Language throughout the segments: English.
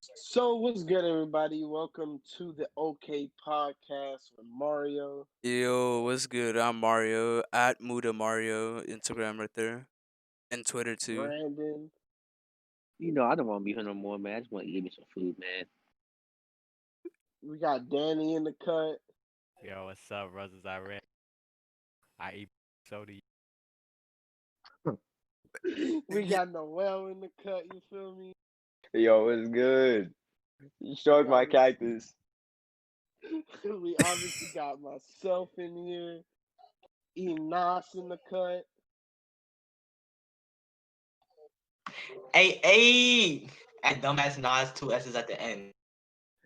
So what's good, everybody? Welcome to the OK Podcast with Mario, Yo, what's good? I'm Mario at Muda Mario, Instagram right there, and Twitter too. Brandon. I don't want to be here no more, man. I just want to eat me some food, man. We got Danny in the cut. Yo, what's up, brothers? I eat soda. We got Noel in the cut. You feel me? Yo, it's good. You showed my cactus. We obviously got myself in here. Enos in the cut. Hey, at dumbass Nas, two S's at the end.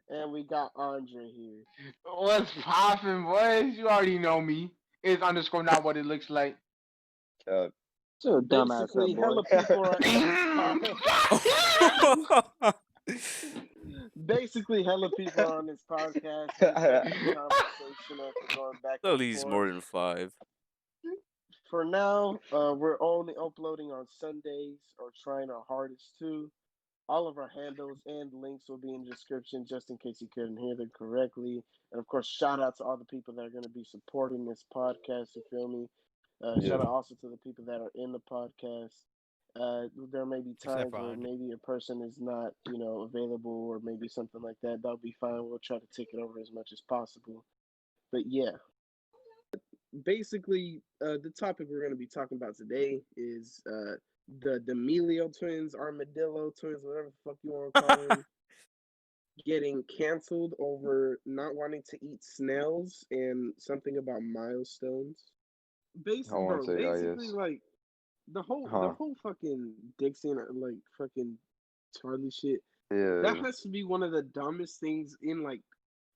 And we got Andre here. What's poppin', boys? You already know me. It's underscore not what it looks like. So dumbass Basically, up, boy. hella people are. Basically, hella people are on this podcast. Conversation after going back At and least forth. more than 5. For now, we're only uploading on Sundays or trying our hardest to. All of our handles and links will be in the description just in case you couldn't hear them correctly. And of course, shout out to all the people that are going to be supporting this podcast. You feel me? Shout out also to the people that are in the podcast. There may be Except times for where Andre. maybe a person is not, available or maybe something like that. That'll be fine. We'll try to take it over as much as possible. But yeah, basically, the topic we're going to be talking about today is the D'Amelio twins, Armadillo twins, whatever the fuck you want to call them, getting canceled over not wanting to eat snails and something about milestones. Basically, bro, basically like the whole fucking Dixon like fucking Charlie shit. That has to be one of the dumbest things in like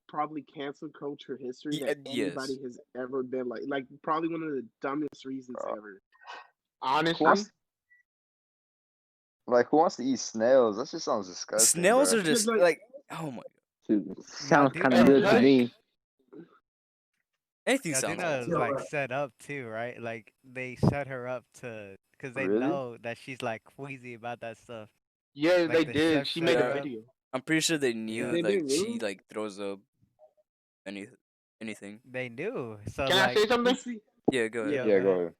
probably cancel culture history that anybody Yes. has ever been like probably one of the dumbest reasons ever. Honestly, Who wants to eat snails? That just sounds disgusting. Snails bro. are just like, oh my. Sounds dude, kind of good to like- me. Anything Yeah, sounds Dina good. is like set up too, right? Like they set her up because they Really? know that she's like queasy about that stuff. yeah, Like they the did. chef She set made her a up. video. I'm pretty sure they knew They like did, she really? like throws up anything. They knew. So Can I like, say something? Yeah, go ahead. Yeah, go ahead.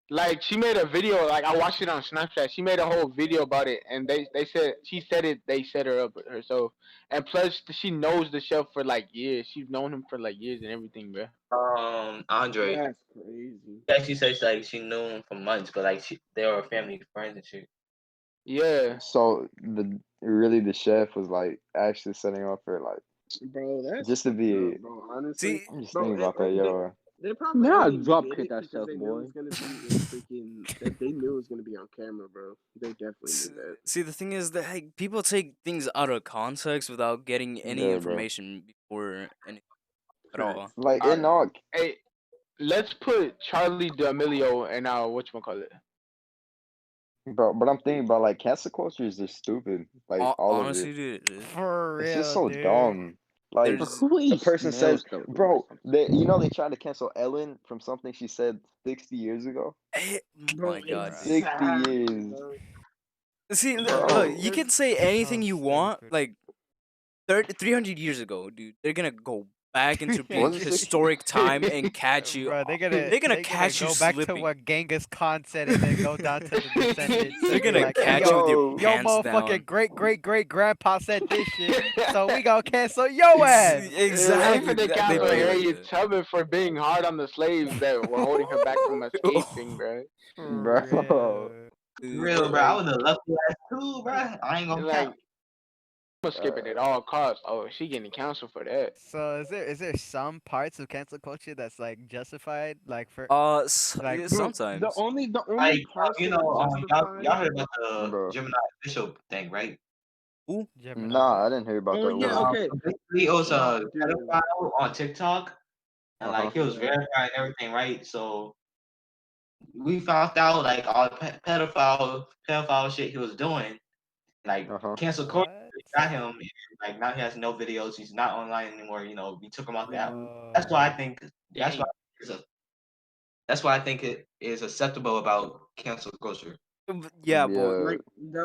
Like she made a video. Like I watched it on Snapchat. She made a whole video about it, and they said she said it. They set her up herself, and plus she knows the chef for like years. She's known him for like years and everything, bro. Andre. That's crazy. She actually says like she knew him for months, but like they were family friends and shit. Yeah. So the chef was like actually setting up for like Bro, that's just to be. bro, honestly. See, I'm just Bro, thinking about that, and yo. they probably Man, I'll only drop did kick it that because stuff, they knew it boy. was gonna be in freaking that they knew it was gonna be on camera, bro. They definitely knew that. see, the thing is that hey, people take things out of context without getting any Yeah, bro. information before anything at all. Like in all, Hey, let's put Charlie D'Amelio and whatchamacallit. bro. But I'm thinking about like cancel culture is just stupid. Like all Honestly, of it. dude, for real, It's just so dude. dumb. Like There's- Who the eats person snails, says, though? bro, they tried to cancel Ellen from something she said 60 years ago. oh Bro, my god. 60 exactly, years. bro. See, Bro. look, you can say anything So you want, stupid. like 300 years ago, dude. They're gonna go back into big Was it 60? historic time and catch you. Bro, they're They're gonna gonna catch you go back to slipping. what Genghis Khan said and then go down to the descendants. They're and be gonna like, hey, catch you yo, with your Bro. Yo, pants motherfucking down. great grandpa said this shit, so we gonna cancel your ass. Exactly. They They cancel play like Harriet that. Tubman for being hard on the slaves that were holding her back from escaping, bro. Bro. Real, bro. I would have left your ass too, bro. I ain't gonna Like, count. I'm skipping at all costs. Oh, she getting canceled for that. So is there some parts of cancel culture that's like justified, like for like Yeah, Bro, sometimes. the only Like, parts you that know, are y'all justified. heard about the Bro. Gemini official thing, right? Gemini? Nah, I didn't hear about Oh that. yeah, What okay. So basically, it was a Dude. pedophile on TikTok, and like he was Yeah. verified and everything, right? So we found out like all the pedophile shit he was doing, like cancel culture got him, and, like now he has no videos. He's not online anymore. You know, we took him off the app. That's why I think. That's why. That's why I think it is acceptable about cancel culture. Yeah, but Yeah. Like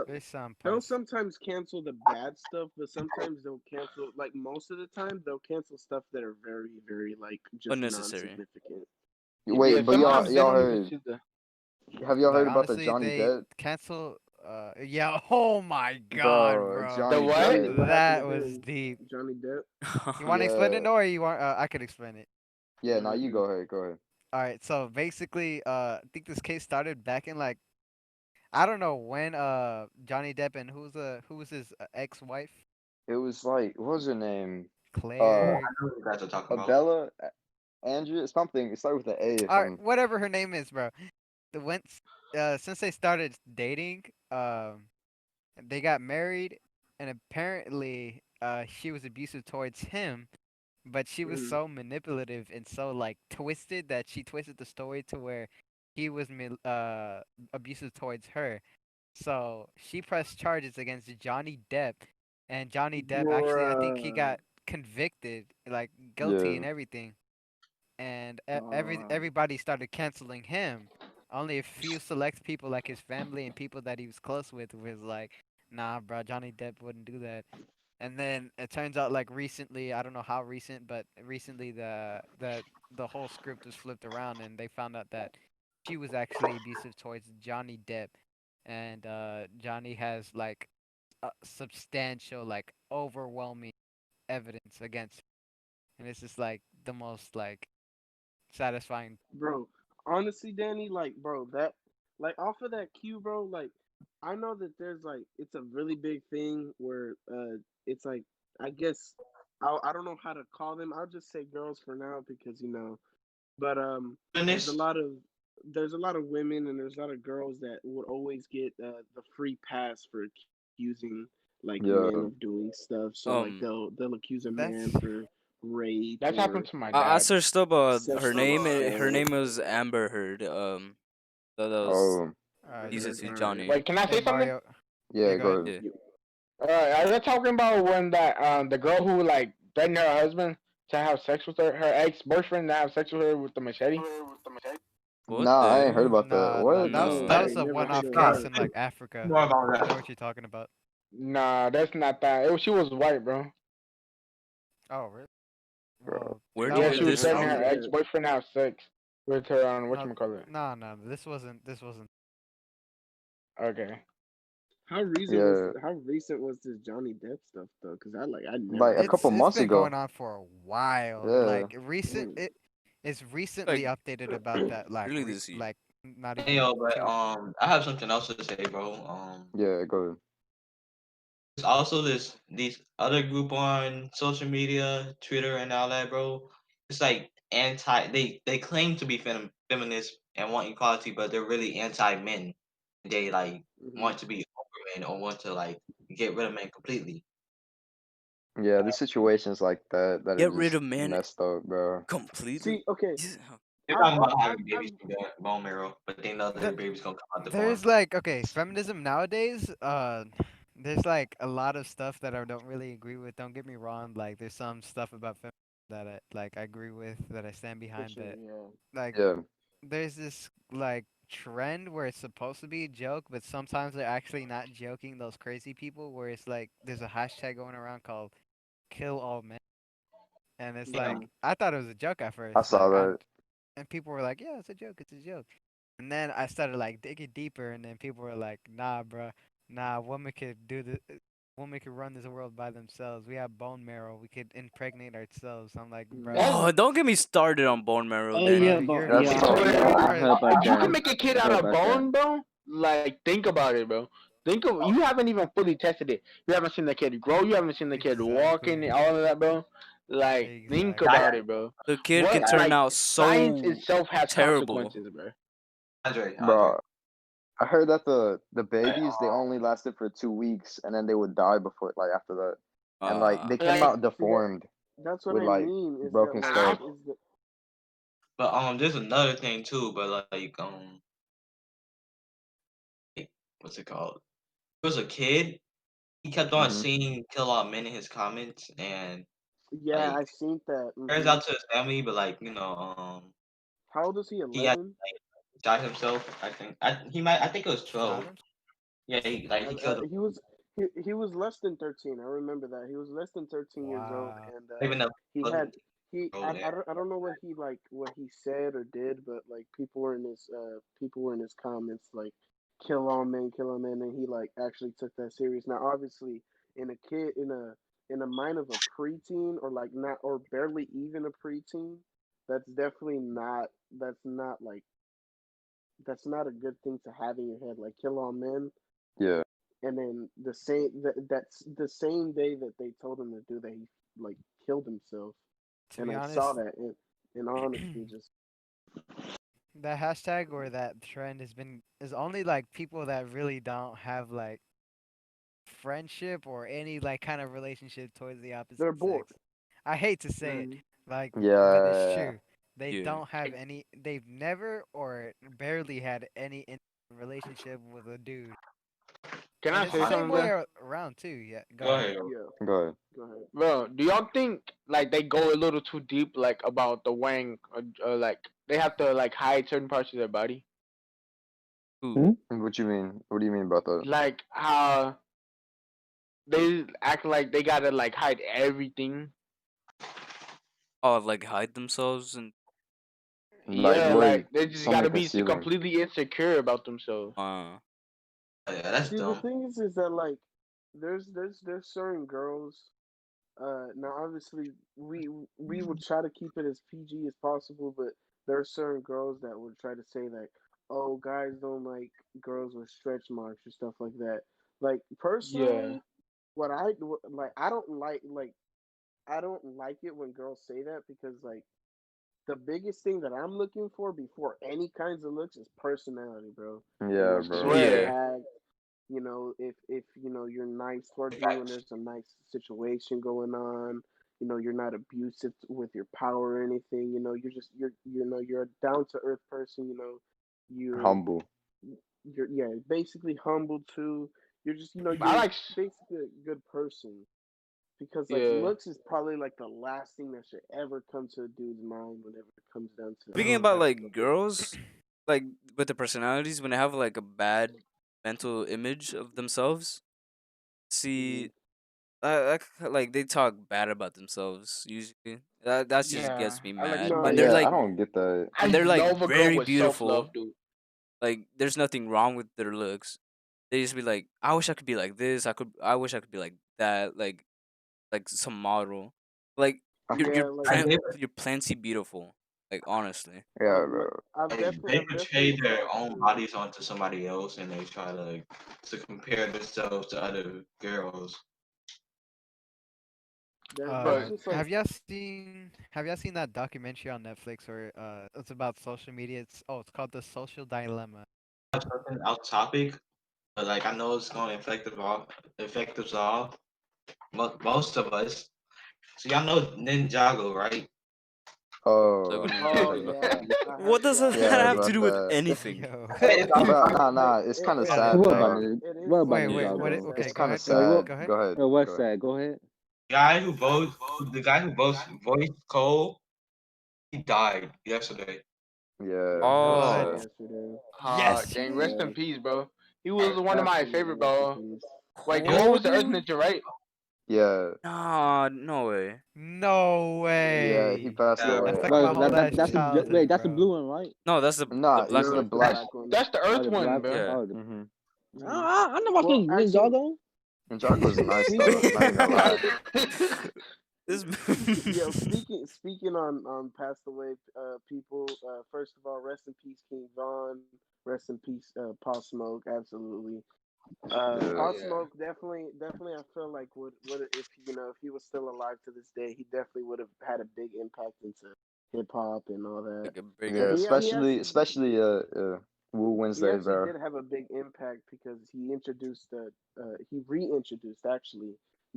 There's some they'll parts. sometimes cancel the bad stuff, but sometimes they'll cancel. Like most of the time, they'll cancel stuff that are very, very like just unnecessary. non-significant. Wait, Yeah, but sometimes they y'all don't even heard? see the. Have y'all Like heard about the honestly, Johnny they Depp? cancel. Yeah. Oh my God, Bro, bro. The Johnny what? Depp. What happened That to was him? deep. Johnny Depp. You want to explain it, Yeah. or you want? I could explain it. Yeah, now you go ahead. Go ahead. All right. So basically, I think this case started back in like I don't know when. Johnny Depp and who was his ex-wife? It was like, what was her name? Oh, I Claire. know what you guys are talking about. Abella, Andrea, something. It started with an A or All right, something. whatever her name is, bro. Since they started dating, they got married, and apparently, she was abusive towards him, but she was Mhm. so manipulative and so like twisted that she twisted the story to where he was abusive towards her. So she pressed charges against Johnny Depp, and Johnny Depp actually, I think he Bruh. got convicted, like guilty and Yeah. everything, and Wow. everybody started canceling him. Only a few select people, like his family and people that he was close with, was like, "Nah, bro, Johnny Depp wouldn't do that." And then it turns out, like recently, I don't know how recent, but recently the whole script was flipped around, and they found out that she was actually abusive towards Johnny Depp, and Johnny has like substantial, like overwhelming evidence against her. And it's just like the most like satisfying. Bro, honestly, Danny, like, bro, that, like, off of that cue, bro, like, I know that there's like, it's a really big thing where, it's like, I guess, I don't know how to call them. I'll just say girls for now because but there's a Feminist? lot of women and there's a lot of girls that would always get the free pass for accusing like Yeah. men of doing stuff. So like they'll accuse a man That's for rape That's happened or to my I dad. searched up her sexual name. Her assault. name was Amber Heard. That was Oh, alright. easy Alright, to alright. Johnny. Wait, can I Hey say something? Mario, yeah, go go ahead. ahead. Yeah. Are you talking about when that the girl who like threatened her husband to have sex with her ex-boyfriend to have sex with her with the machete? What Nah, I ain't heard the? about that. Nah, What? that was No, No. I that was ain't a never one-off heard of case that. in like Africa. More about I know that. what you're talking about. Nah, that's not that. She was white, bro. Oh, really? Bro. Well, Where'd that you Yeah, was get she was this How threatening was her from? that? ex-boyfriend to have sex with her on no, whatchamacallit. no. This wasn't. This wasn't. Okay. How recent was Yeah, this Johnny Depp stuff though? Because I never like a heard couple of It's months been going ago. on for a while. Yeah. Like recent, it. it's recently Like updated about that. Like really this year. like not Hey even yo, but 2. I have something else to say, bro. Yeah, go ahead. There's also these other group on social media, Twitter and all that, bro. It's like they claim to be feminists and want equality, but they're really anti men. They like Mhm. want to be over men or want to like get rid of men completely. Yeah, the situations like that are Get rid just of men messed up, bro. completely. See, okay, They're I, talking I, about I, having babies from their bone marrow, but they know The, their baby's gonna come out the farm. there's like okay, feminism nowadays. There's like a lot of stuff that I don't really agree with. Don't get me wrong. Like there's some stuff about feminism that I agree with, that I stand for behind. sure, That yeah. like Yeah, there's this like trend where it's supposed to be a joke, but sometimes they're actually not joking. Those crazy people where it's like there's a hashtag going around called "kill all men," and it's Yeah. like I thought it was a joke at I first. saw Like that. and people were like, "Yeah, it's a joke. It's a joke." And then I started like digging deeper, and then people were like, "Nah, bruh, nah, women could do the." Women could run this world by themselves. We have bone marrow. We could impregnate ourselves. I'm like, bruh, That's Oh, don't get me started on bone marrow, Oh Danny. yeah, bro, but you're That's yeah, so Swear, I you're heard about you can that. make a kid I out heard of about that. bone, bro. Like, think about it, bro. Think of you haven't even fully tested it. You haven't seen the kid grow. You haven't seen the kid walking, exactly, all of that, bro. Like, think exactly. about it, bro. The kid can What turn like out science so itself has terrible. consequences, bro. Andre. Bro, I heard that the babies they only lasted for 2 weeks and then they would die before like after that. And like they came Like, out deformed That's what with I like mean. Is that broken like stuff. is the But there's another thing too. But what's it called? There was a kid. He kept on Hmm. seeing "kill all men" in his comments, and yeah, like I seen that. prayers out to his family. But like How old is he? he had 11. shot himself. I think I think it was 12. Shot him? Yeah, he killed him. He was less than 13. I remember that he was less than 13 years old, Wow. and Even though he had Oh, yeah. I don't know what he said or did, but like people were in his comments like kill all men, and he like actually took that serious. Now, obviously, in a kid in a mind of a preteen or like not or barely even a preteen, that's definitely not that's not a good thing to have in your head. Like kill all men, Yeah. and then that's the same day that they told him to do that, he like killed himself. To And be I honest, saw that, and honestly, just that hashtag or that trend is only like people that really don't have like friendship or any like kind of relationship towards the opposite they're bored. sex. I hate to say it, Mhm. like, but it's Yeah. true. They Yeah. don't have any. They've never or barely had any relationship with a dude. Can And I it's say the same something? way There? around too. Yeah, go Go ahead. ahead. Yeah, Go ahead. go ahead. Bro, do y'all think like they go a little too deep, like about the wang, like they have to like hide certain parts of their body, Who? What you mean? What do you mean about that? like how they act like they gotta like hide everything? Oh, like hide themselves and Like Yeah, what? like they just Something gotta be concealing. completely insecure about themselves. Yeah, that's See, the dumb. thing is that like there's certain girls. Now obviously we would try to keep it as PG as possible, but there are certain girls that would try to say like, oh, guys don't like girls with stretch marks or stuff like that. Like Yeah. personally, I don't like it when girls say that, because like the biggest thing that I'm looking for before any kinds of looks is personality, bro. And Yeah, like bro. the way you yeah. Swear. act, if you're nice towards me when Facts. there's a nice situation going on, you're not abusive with your power or anything, you're just you're a down to earth person, you're Humble. yeah, basically humble too. You're just I you're like. basically a good person, because like Yeah. looks is probably like the last thing that should ever come to a dude's mind whenever it comes down to Speaking about having like a look. girls, like with the personalities, when they have like a bad mental image of themselves, see, like they talk bad about themselves usually. That just Yeah. gets me I like. mad. No, When they're Yeah, yeah, I like, don't get that. I when they're like love a girl very with self love, beautiful, dude. like there's nothing wrong with their looks. They just be like, I wish I could be like this. I wish I could be like that. Like some model. Like you're yeah, you're like And you're plenty beautiful. Like honestly. Yeah, like bro. they I've portray definitely their saw it own too. bodies onto somebody else, and they try to compare themselves to other girls. That's But just like Have y'all seen that documentary on Netflix or it's about social media? It's called The Social Dilemma. Something out topic, but like I know it's going to affect us all, most of us. So y'all know Ninjago, right? Like Oh, a oh Ninjago. yeah, What does that yeah, yeah, have to about do with that. anything? Yo. Nah. It's kind of it, sad, What it about has dog. it? it is What about Wait, it wait, is what? kind Ninjago? of Okay, It's sad. go kind of ahead. sad. Go ahead. Go ahead. What's Go ahead. that? Go ahead. The guy who voiced Cole, he died yesterday. Yeah, I that's heard What? that sad. Oh. yesterday. Yes. gang, rest in Yeah, peace, bro. He was one of my absolutely favorite, rest in bro. peace. Wait, He was Cole Cole, was the Earth dude? Ninja, right? Yeah, Nah, no way. No yeah, he way. passed Yeah. Let's away. talk Well, about whole ass that's the wait. childhood, That's the bro. blue one, right? No, that's the Nah, black it's No, the one. it's the black. black one. That's the Oh, Earth the one, black. bro. Yeah. Oh, Mm-hmm. I know about Well, actually, Ninjago. Ninjago is nice though. speaking Not even gonna lie. This yeah, speaking on passed away people. First of all, rest in peace, King Von. Rest in peace, Pop Smoke. Absolutely. Yeah. Pop Yeah. Smoke definitely. I feel like would if if he was still alive to this day, he definitely would have had a big impact into hip hop and all that. like a big Yeah, And especially Wu he Wednesday, actually bro. did have a big impact because he reintroduced actually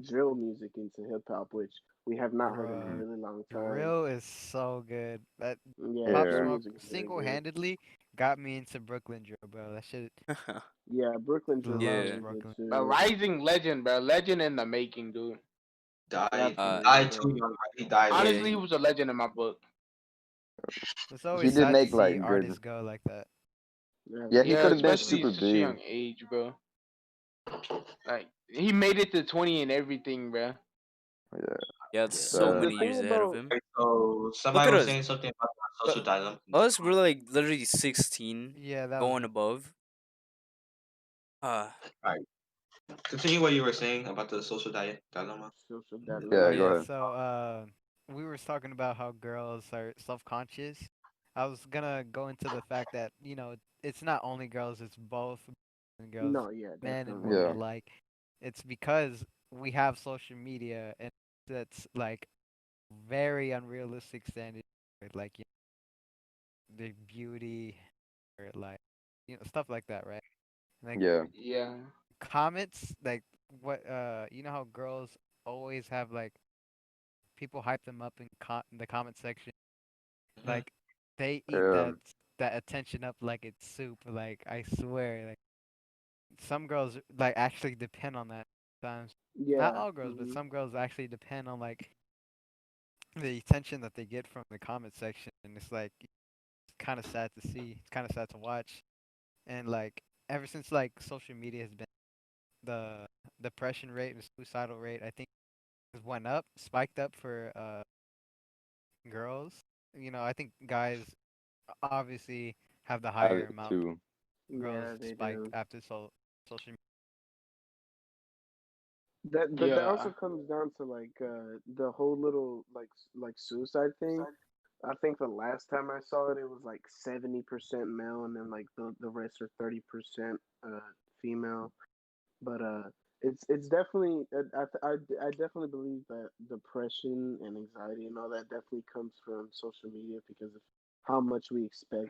drill music into hip hop, which we have not heard in a Bruh. really long time. Drill is so good. That Yeah, Pop drill Yeah. Smoke music is very single good. handedly got me into Brooklyn drill, bro. That shit Yeah, Brooklyn drill is loves Yeah. very good Brooklyn. A too. rising legend, bro. Legend in the making, dude. Died Absolutely, too bro. young. Right? He died Yeah. Honestly, late. he was a legend in my book. It's He always did sad to make see like artists good. go like that. Yeah, he Yeah, could have been especially super at such a young big. age, bro. Like he made it to 20 and everything, bro. Yeah, He had The, so sad. the many thing years ahead of about him. So Look somebody at was us. saying something about Uh, social dilemma. Us, we're like literally 16, Yeah, that was going me. above. Ah, Alright. Continue what you were saying about the social dilemma. social Yeah, dilemma. go Yeah, ahead. so we were talking about how girls are self-conscious. I was gonna go into the fact that, it's not only girls, it's both and girls, No, yeah, men and definitely. women Yeah, alike. It's because we have social media and that's like very unrealistic standards, like the beauty or like stuff like that, right? Like yeah, Yeah. comments, like what how girls always have like people hype them up in the comment section. Mhm. Like they eat yeah. that attention up like it's soup. Like I swear, like some girls like actually depend on that sometimes. Not Yeah. all girls, but Hmm. some girls actually depend on like the attention that they get from the comment section, and it's like kind of sad to see. It's kind of sad to watch, and like ever since like social media has been the depression rate and suicidal rate, I think has went up, spiked up for girls. I think guys obviously have the Have higher it amount. too. Girls Yeah, they spiked do. after social But that Yeah. also comes down to like the whole little like suicide thing. I think the last time I saw it, it was like 70% male, and then like the rest are 30% female. But it's definitely I definitely believe that depression and anxiety and all that definitely comes from social media because of how much we expect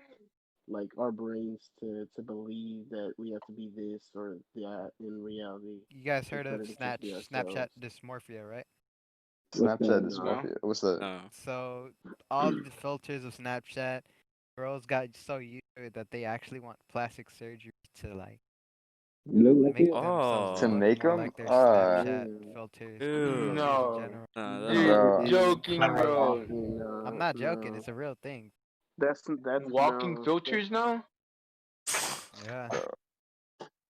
like our brains to believe that we have to be this or that in reality You guys heard instead of of just be Snapchat ourselves. dysmorphia, right? What's Snapchat that? No. No. dysmorphia. What's that? no. So all the filters of Snapchat, girls got so used to it that they actually want plastic surgery to like You look like make it? themselves To Oh, look make more them? like their Snapchat Damn. filters or ew. filters in No. general. No, that's You're not. Bro, joking, bro. Fucking I'm no, not joking. no. It's a real thing. That's Walking no. filters now? Yeah. bro.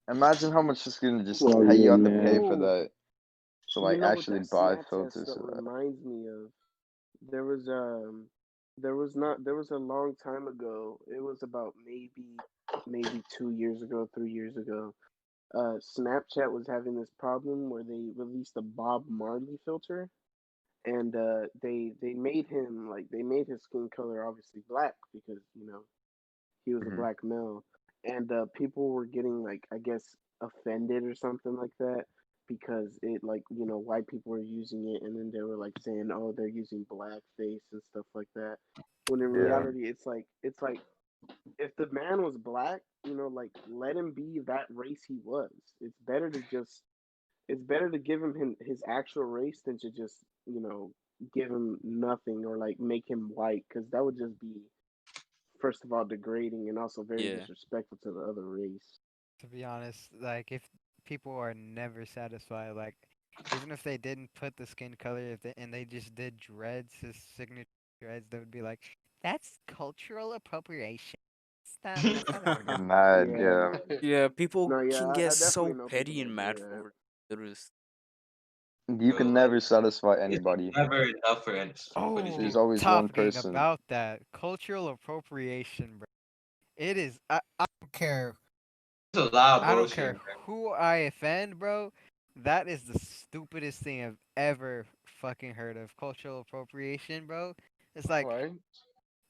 Imagine how much it's gonna just Well, how you yeah, have to pay man. for Oh, that to you like know what actually that buy Snapchat filters stuff for that. reminds me of? There was there was a long time ago. It was about maybe 2 years ago, 3 years ago. Snapchat was having this problem where they released a Bob Marley filter, and they made him like they made his skin color obviously black because he was a Hmm. black male, and people were getting like I guess offended or something like that because it like white people were using it, and then they were like saying oh they're using blackface and stuff like that. When in Yeah, reality, it's like if the man was black, like let him be that race he was. It's better to give him his actual race than to just give him nothing or like make him white because that would just be first of all degrading and also very Yeah. disrespectful to the other race. To be honest, like if people are never satisfied, like even if they didn't put the skin color, and they just did dreads, his signature dreads, they would be like, "That's cultural appropriation." That's not how it goes. mad. Yeah. Yeah, Yeah, people No, yeah, can I get definitely so know people petty that and do mad that. for littlest. you So can like never satisfy it's anybody. never enough for these There's Oh, people. always one top gang person. about that cultural appropriation, bro. It is. I don't care. It's a lot of I don't bullshit, care man. who I offend, bro. That is the stupidest thing I've ever fucking heard of. Cultural appropriation, bro. It's Right?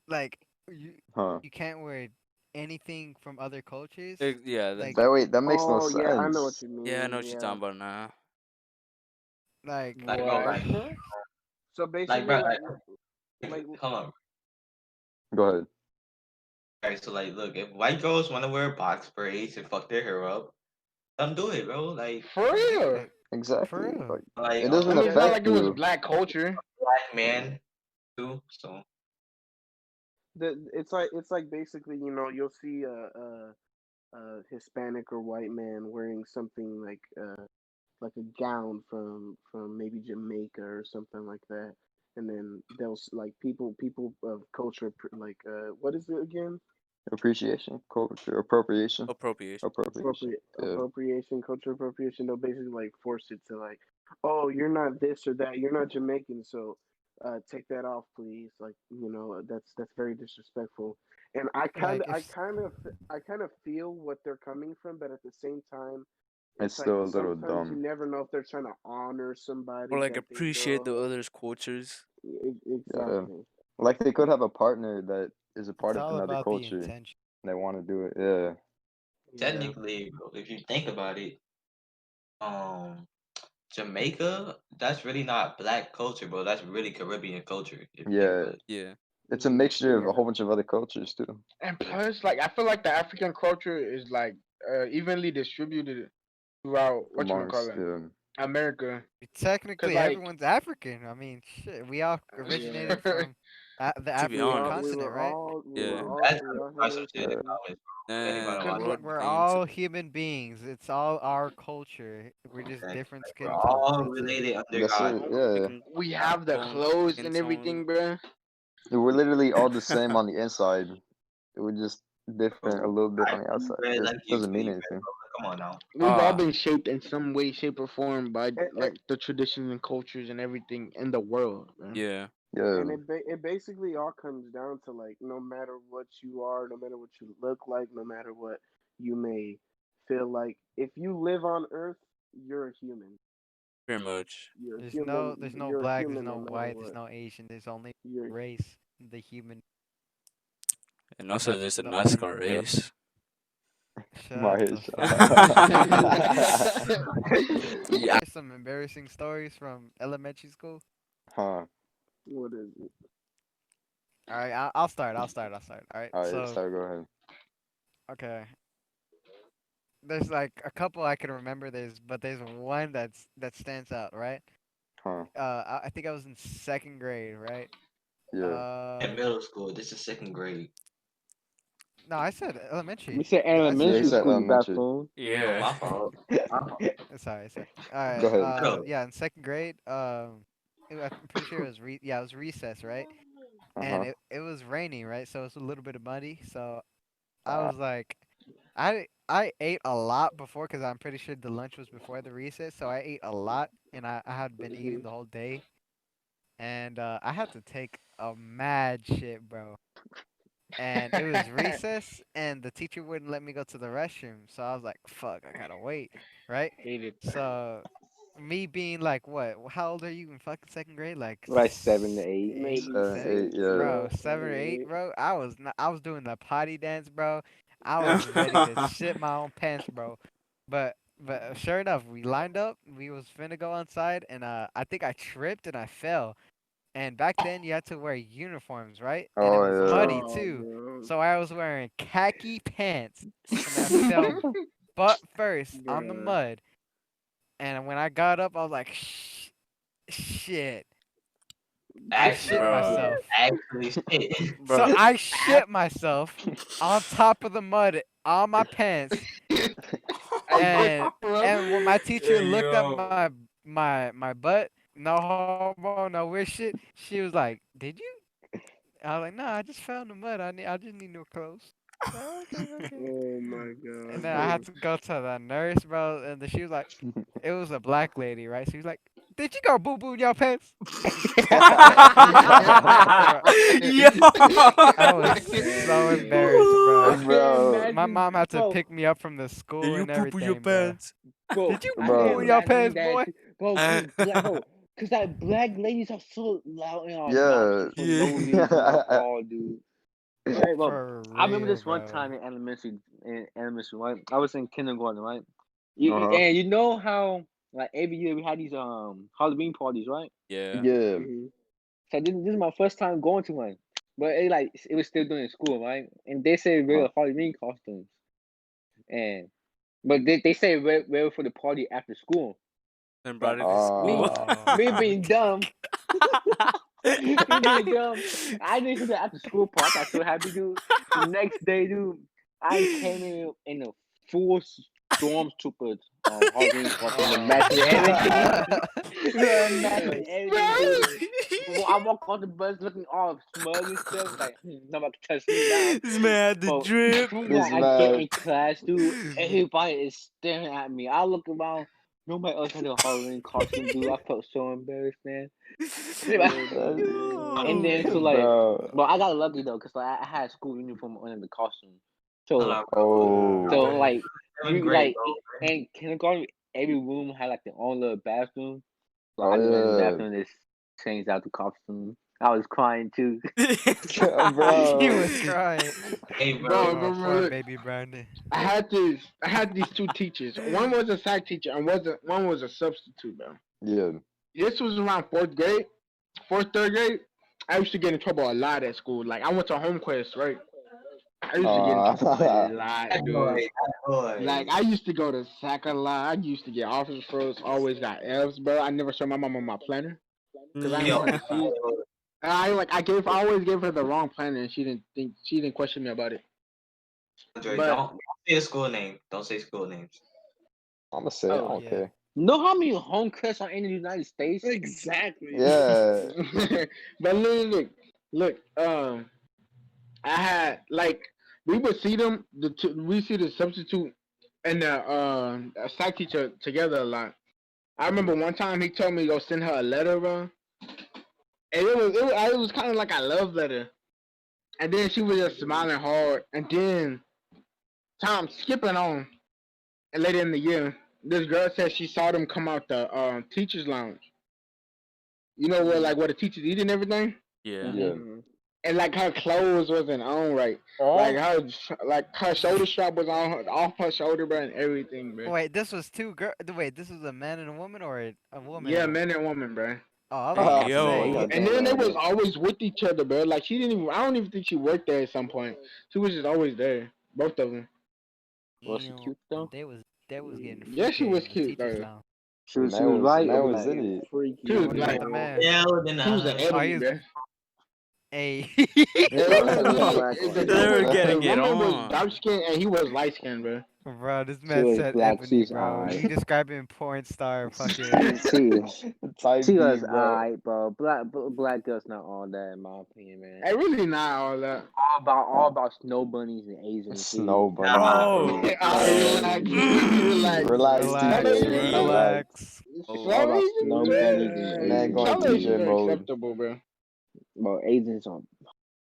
like you Huh. you can't wear anything from other cultures. Yeah, Like That makes no Oh yeah, I know what sense. you yeah, I know mean. what you're Yeah. talking about now. like Like bro, What? So like basically, bro, like hold on. Go ahead. Alright, so like look, if white girls want to wear box braids and fuck their hair up, let them do it, bro. For yeah, do real? it Exactly. for real. Like It I doesn't mean, it's not affect like it was you. black culture. black man too. So it's like basically you'll see a Hispanic or white man wearing something like a gown from maybe Jamaica or something like that, and then like people of culture like what is it again? Appreciation, culture, appropriation, Appropriation. appropriation. Yeah. Appropriation, cultural appropriation. They'll basically like force it to like, oh, you're not this or that. You're not Jamaican, so take that off, please. Like, that's very disrespectful. And Like if I kind of feel what they're coming from, but at the same time, It's it's like still a little sometimes you dumb. never know if they're trying to honor somebody Or like that they appreciate the love. other's cultures. Yeah. Exactly. Like they could have a partner that is a part it's of all another about the culture. intention. They want to do it. Yeah. Yeah. Technically, bro, if you think about it, Jamaica, that's really not black culture, bro. That's really Caribbean culture. If you think Yeah. about it. Yeah. It's a mixture of Yeah. a whole bunch of other cultures too. And plus, like I feel like the African culture is like evenly distributed throughout Amongst America. Technically, like- everyone's African. I mean, shit, we all originated from the To be African honest. continent, right? Yeah. That's we all that's had some shit our in common. Anybody And watch what We're came to- all human beings. It's all our culture. We're just Exactly. different Like, skin we're tones. all That's it. related under That's God. it. Yeah. Making We have the bone, clothes skin and tone. everything, bruh. We're literally all the same on the inside. We're just different, a little bit on the outside. Red It like you doesn't to mean be, anything. bro. Come on now. We've all Ah. been shaped in some way, shape, or form by And- like the traditions and cultures and everything in the world. Man. Yeah. Yeah. And it basically all comes down to like, no matter what you are, no matter what you look like, no matter what you may feel like, if you live on Earth, you're a human. Pretty much. You're a There's human. no you're a black, there's human no matter white, there's what. no Asian. There's only You're race, the human. And also there's a No. NASCAR race. Shut My the head. Yeah. Here's some embarrassing stories from elementary school. Huh. what is it? All right, I'll start. All right. All right, So start. Go ahead. okay. There's like a couple I can remember. But there's one that stands out, right? Huh. I think I was in second grade, right? Yeah. In middle school, this is second grade. No, I said elementary. You said I said elementary said school, you got elementary. fool. Oh, my fault. Sorry. All right. Go ahead. Go. Yeah, in second grade, I'm pretty sure it was it was recess, right? Uh-huh. And it was raining, right? So it's a little bit of muddy. So I was like, I ate a lot before because I'm pretty sure the lunch was before the recess. So I ate a lot, and I had been eating the whole day, and I had to take a mad shit, bro. And it was recess, and the teacher wouldn't let me go to the restroom. So I was like, fuck, I gotta wait, right? Hate it. So me being like, what? How old are you in fucking second grade? Like 7 to 8. Maybe 8, yeah. Bro, 7 or 8, bro. I was doing the potty dance, bro. I was ready to shit my own pants, bro. But sure enough, we lined up. We was finna go inside, and I think I tripped and I fell. And back then you had to wear uniforms, right? And it Oh, was yeah. muddy Oh, too. bro. So I was wearing khaki pants, and I fell butt first on the Bruh. mud. And when I got up, I was like, shit. I shit myself. Actually, shit. So I shit myself on top of the mud on my pants. And when my teacher looked at my butt, no homo, no weird shit, she was like, "Did you?" I was like, "No, I just fell in the mud. I just need new clothes." Oh, okay. Oh my god. And then I had to go to the nurse, bro, and then she was like, it was a black lady, right? She was like, "Did you go boo boo in your pants?" Yo. I was so embarrassed, bro. Bro. My mom had to pick me up from the school You and poo everything. poo your bro. pants. Bro, Did you I Bro. can't poo in your imagine pants, that boy? shit. Bro, cause that black ladies are so loud and Yeah. obnoxious for no reason at all, dude. Right, well, For I remember this real, one bro. time in elementary, right? I was in kindergarten, right? You Uh-huh. and you know how like every year we had these Halloween parties, right? Yeah. Yeah. Mhm. So this is my first time going to one, but it was still during school, right? And they say wear Halloween costumes, but they say wear for the party after school. And brought it to school. Me being dumb. Me being dumb. I didn't do the after school part. I was so happy, dude. The next day, dude, I came in a full stormtrooper Halloween costume, matching everything. Matching everything, dude. Well, I walk on the bus looking all smug and stuff, like nobody can touch me now. This man had the But drip. soon This as I get man. in class, dude, everybody is staring at me. I look around, nobody else had a Halloween costume, dude. I felt so embarrassed, man. And then so like, Bro. well, I got lucky though, cause like I had school uniform under the costume. So Oh. so like Seventh you grade, like in kindergarten, every room had like their own little bathroom. So Oh, I just went in the yeah. bathroom and just changed out the costume. I was crying too. Bro. He was crying. Hey, Bro, bro. Oh, bro, poor look, baby Brandon. I had these two teachers. One was a psych teacher and one was a substitute, bro. Yeah. This was around third grade. I used to get in trouble a lot at school. Like I went to home quest, right? I used to get in trouble a lot, That dude. boy, that boy. Like I used to go to sack a lot. I used to get office pros. Always got F's, bro. I never showed my mama my planner because I Yo, didn't see it. And I always gave her the wrong planner, and she didn't question me about it. Andre, But- don't say the school name. Don't say school names. I'm gonna say it. I Oh, don't yeah. care. Know how many home quests are in the United States? Exactly. Yeah. But look. I had like we would see them. We see the substitute and the psych teacher together a lot. I remember one time he told me to go send her a letter, bro. And it was kind of like a love letter. And then she was just smiling hard. And then, time skipping on, and later in the year, this girl said she saw them come out the teachers' lounge. You know where where the teachers eat and everything. Yeah. Yeah. And like her clothes wasn't on right. Like her shoulder strap was off her shoulder, bro, and everything, bro. Wait, this was two girls. Wait, this was a man and a woman, or a woman? Yeah, and a- man and woman, bro. Oh, I was about to Yo. say. And then they was always with each other, bro. Like she didn't even. I don't even think she worked there at some point. She was just always there, both of them. Was she Damn, cute though? They was getting. Yeah, she freaky was in the cute, teacher's though. lounge. She was Man right. man or was black? in it. Freaky. She was What black. about the man? Yeah, She was an Oh, ebony, he was- bro. Hey. They were getting the it woman was on. dark skinned and he was light skinned, bro. Bro, this She man was said black, ebony, she's bro. alright. He describing porn star fucking. Type She B, was bro. alright, bro. Black girls not all that, in my opinion, man. Hey, really not all that. All about snow bunnies and Asians. Snow bunny. Oh. Relax. Relax, Relax, TJ. relax. All about snow bunnies and Man Asians. going Colors TJ are mode. acceptable, bro. Bro, Asians are.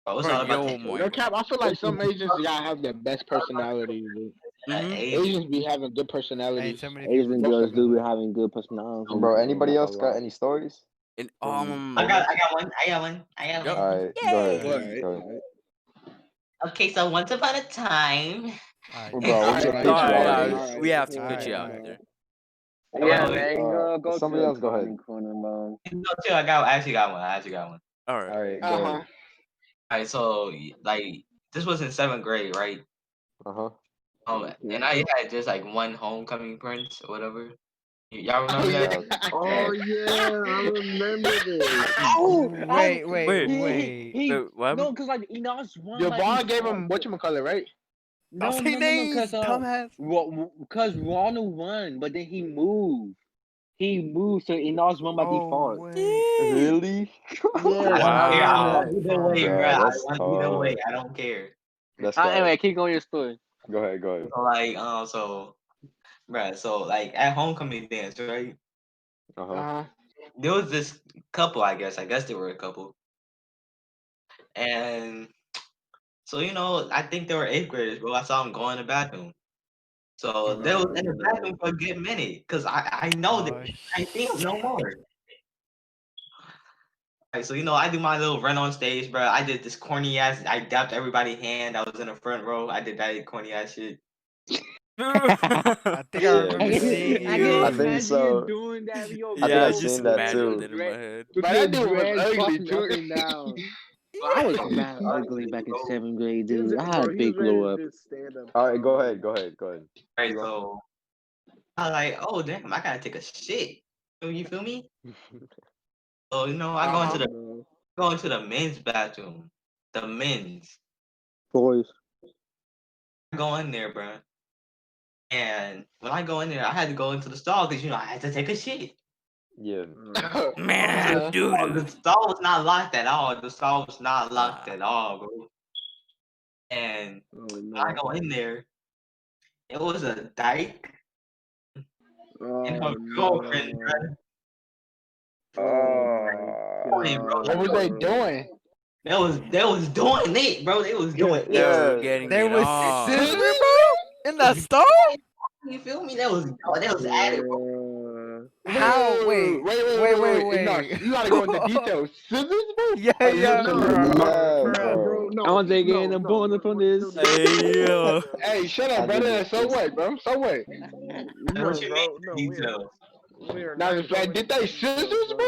Bro, it's Bro, all about yo, the my- No cap, I feel like some Asians gotta have the best personalities, dude. Mhm. Asians be having good Hey, personalities. so many people. Asian Most girls of them. do be having good personalities. Bro, anybody else got any stories? And, I got one. Yep. Alright, go ahead. Alright, Go ahead. alright. Okay, so once upon a time. Alright, Bro, we Alright, can alright, pitch you alright, out alright. there. We have to Alright, put you out alright. there. Yeah, Oh, man. Go somebody to else, go ahead. the corner, bro. No, chill. I actually got one. All right. Alright, go Uh-huh. ahead. Alright, so like this was in 7th grade, right? Uh-huh. And I had just like one homecoming prince or whatever. Y'all remember that? Oh yeah, I remember this. Wait. What? No, cause like Enos won. Devon gave him whatchamacallit, right? Don't say names, Cause dumbass. because Ronald won, but then he moved. So Enos won by Oh, default. wait. Really? Wow. I want either way, Bruh, bro. I that's want either way. tough. I don't care. That's Anyway, keep going your story. Go ahead, go ahead. So like, so like at homecoming dance, right? Uh-huh. Uh-huh. There was this couple, I guess. I guess they were a couple. And so, I think they were 8th graders, bro. I saw them go in the bathroom. So they was in the bathroom for a good minute. Cause I know that I think no more. Right, so I do my little run on stage, bro. I did this corny ass. I dapped everybody's hand. I was in the front row. I did that corny ass shit. I think I remember seeing you. I think so. Doing that with your I think Yeah, I I seen just that imagined too. it in my head. But that dude was dreads ugly, popping too. up and down. I was mad ugly back in 7th grade, He was- dude. I bro, had a he big was ready glow to up. just stand up. Alright, go ahead. Right, so I was like, oh damn, I gotta take a shit. You feel me? So I go into the men's bathroom. The men's. Boys. I go in there, bro. And when I go in there, I had to go into the stall because I had to take a shit. Yeah. Man, The dude. stall was not locked at all. The stall was not locked Nah. at all, bro. And Oh when I no. go in there, it was a dyke and her Oh girlfriend, no. bro. Oh my Bro. What god, was they bro. doing? They was doing it, bro. They was doing They it. were Yeah. getting There it was on. scissor, bro, in the store. You feel me? They was at it, bro. Bruh. How? Wait. No, you gotta go into details. Scissors, bro? Yeah, Are yeah, you No, bro. no, Yeah, no, Bro. bro, bro. no. I'm taking No, a no, bonus from this. Hey, yo. Hey, shut up, I brother. did So this. what, bro? So what? And what No, you bro. mean No, details? we are Now, not going did into they details, scissors, bro. bro?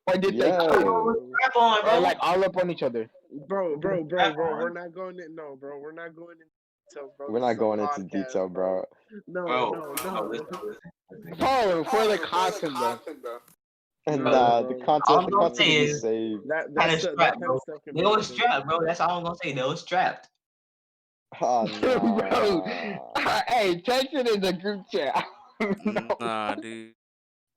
Or did they Yeah. cut? Strap on, Or bro. like all up on each other? Bro, Strap we're on. not going in. No, bro, we're not going into details, bro. We're This not is a going into podcast, detail, bro. No, Bro, no, no, no. listen. Oh, for the content, bro. And No, nah, bro. the All content, I'm the gonna content say will be is saved. That kind of stuff, that strapped, kind of bro. stuff can They be was edited. strapped, bro. That's all I'm gonna say. They was strapped. Oh Bro, nah. hey, text it in the group chat. No. Nah, dude.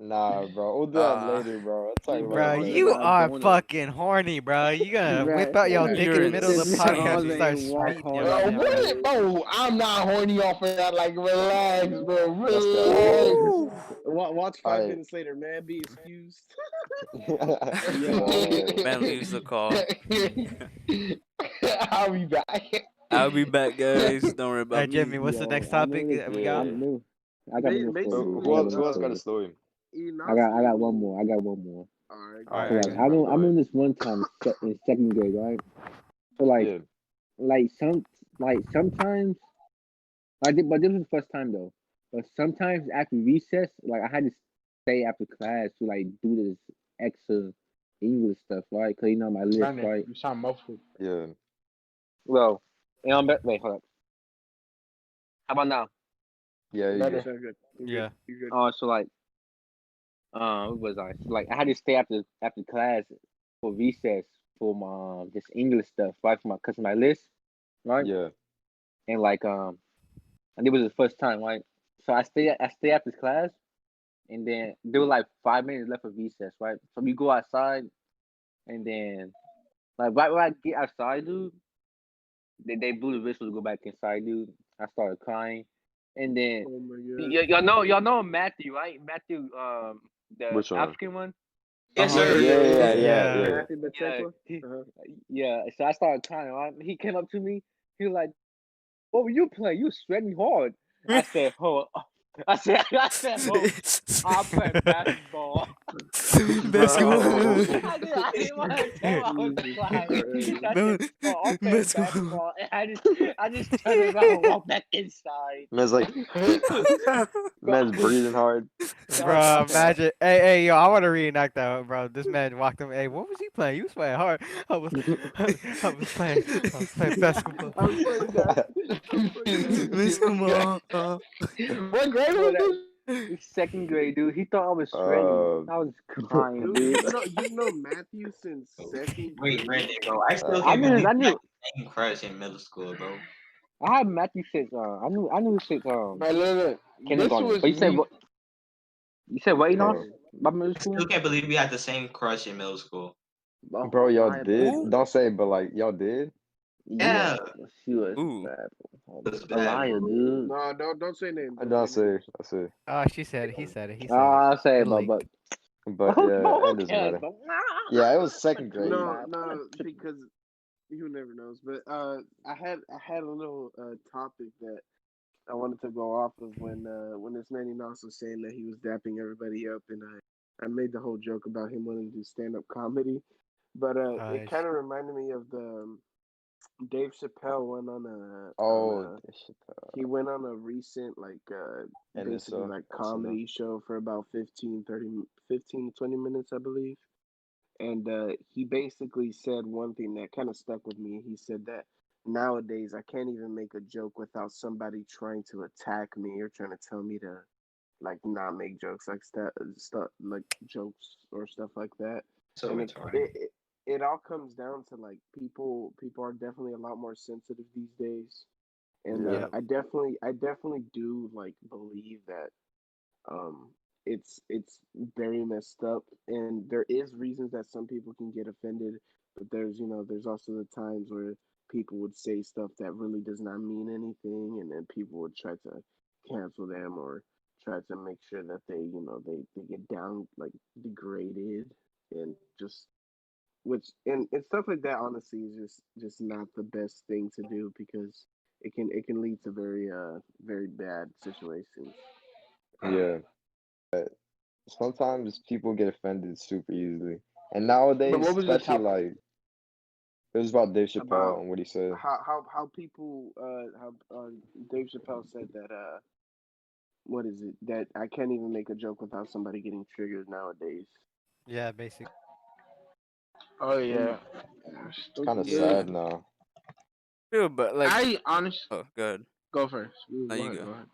Nah, bro. We'll do that later, bro. I'll talk about Bro, it Also you later. got are bonus. fucking horny, bro. You gonna whip Right. out your dick in the You're middle of the Scissors podcast on and insane. start and walk beating hard your on man, that What bro. is, bro? I'm not horny off of that. Like, relax, bro. That's the Relax. Ooh. Watch 5 Alright. minutes later, man. Be excused. Yo. Man leaves the call. I'll be back. I'll be back, guys. Don't worry Hey, about Jimmy, me. what's the Yo, next I know topic this. that we Yeah. got? I'm new. I got more story. Who else got a story? I got one more. I got one more. Alright, All So right, like okay. I remember this one time in second grade, right? So Yeah. like sometimes but this was the first time though. But sometimes after recess, like I had to stay after class to like do this extra English stuff, right? Cause my list, Brandon, right? you sound muffled. Yeah. Well, wait, hold up. How about now? Yeah, you Better. good. sound good. Yeah. You're good. So like, what was I? So, like I had to stay after class for recess for my this English stuff, right? For my list, right? Yeah. And like and it was the first time, right? So I stay after class, and then there were like 5 minutes left of recess, right? So we go outside, and then like right when I get outside, dude, they blew the whistle to go back inside, dude. I started crying, and then Oh my god. y'all know Matthew, right? Matthew, the Which one? African one. Yes, Uh-huh. sir. Yeah. Yeah. Matthew Batekwa? Uh-huh. Yeah. So I started crying, right? He came up to me. He was like, "What were you playing? You sweating hard." I said, "Oh." I said, "Oh, I play basketball." Basketball. I didn't want to tell I was Jesus crying. I No, said, "Oh, I'm playing basketball. basketball," and I just turned around and walked back inside. Man's like, man's breathing hard. Bro, imagine. Hey, yo, I want to reenact that, bro. This man walked in. Hey, what was he playing? You was playing hard. I was playing basketball. I'm playing Basketball. What grade Bro, was that this? second grade, dude. He thought I was sweating. I was crying, Dude, dude. you know Matthew since second Wait, grade. Brandon, bro. I still I can't believe I you knew, had the same crush in middle school, bro. I had Matthew since I knew since But look, this kindergarten. was But you said me. what? You said what, Enos? Bro. About middle I school? still can't believe we had the same crush in middle school. Oh, Bro, y'all my did? bad. Don't say it, but like, y'all did? Yeah. She was Ooh. bad. That's A bad, liar, bro. dude. No, don't say names. I don't say. I say. Oh, she said it. He said it. He said I say it. it, but But yeah, it doesn't cares? matter. Yeah, it was second grade. No, because who never knows. But I had a little topic that I wanted to go off of when this man Enos was saying that he was dapping everybody up, and I made the whole joke about him wanting to do stand up comedy, but it kind of reminded me of the Dave Chappelle went on Oh, he went on a recent basically like comedy show for about 15 to 20 minutes, I believe. And he basically said one thing that kind of stuck with me. He said that nowadays I can't even make a joke without somebody trying to attack me or trying to tell me to like not make jokes like stuff like jokes or stuff like that. So And retarded. it all comes down to like people are definitely a lot more sensitive these days, and Yeah. I definitely do like believe that it's very messed up, and there is reasons that some people can get offended, but there's also the times where people would say stuff that really does not mean anything, and then people would try to cancel them or try to make sure that they get down, like, degraded, and just which and stuff like that honestly is just not the best thing to do, because it can lead to very bad situations. Yeah. Sometimes people get offended super easily, and But nowadays, what was the especially topic? like it was about Dave Chappelle About and what he said. how people how Dave Chappelle said that what is it, that I can't even make a joke without somebody getting triggered nowadays. Yeah, basically. Oh And yeah. It's kind of there, Yeah. sad now. Yeah, but like, I honestly oh, good. go first. No, Go you ahead. go. Go ahead.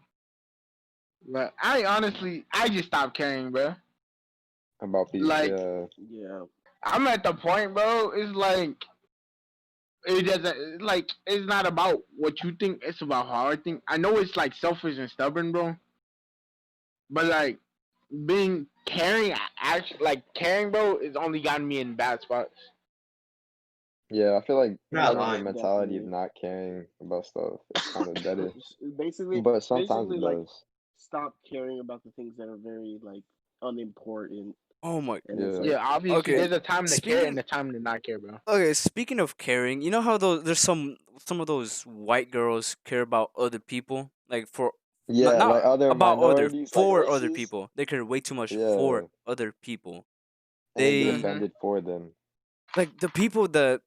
But I honestly, I just stopped caring, bro. About people, Like yeah, yeah, I'm at the point, bro. It's like it doesn't like it's not about what you think. It's about how I think. I know it's like selfish and stubborn, bro. But like being caring, actually like caring, bro, is only gotten me in bad spots. yeah. I feel like You're not having the lying. mentality of definitely. not caring about stuff is kind of better, basically but sometimes basically it like does. stop caring about the things that are very like unimportant, Oh my. and it's Yeah, like Yeah, obviously Okay. there's a time to care and Speaking. a time to not care, bro. Okay. Speaking of caring, you know how there's some of those white girls care about other people, like for not yeah. Like not other about other minorities, like for other races. people. They care way too much Yeah, for other people. and then get They Mhm. offended for them. like the people that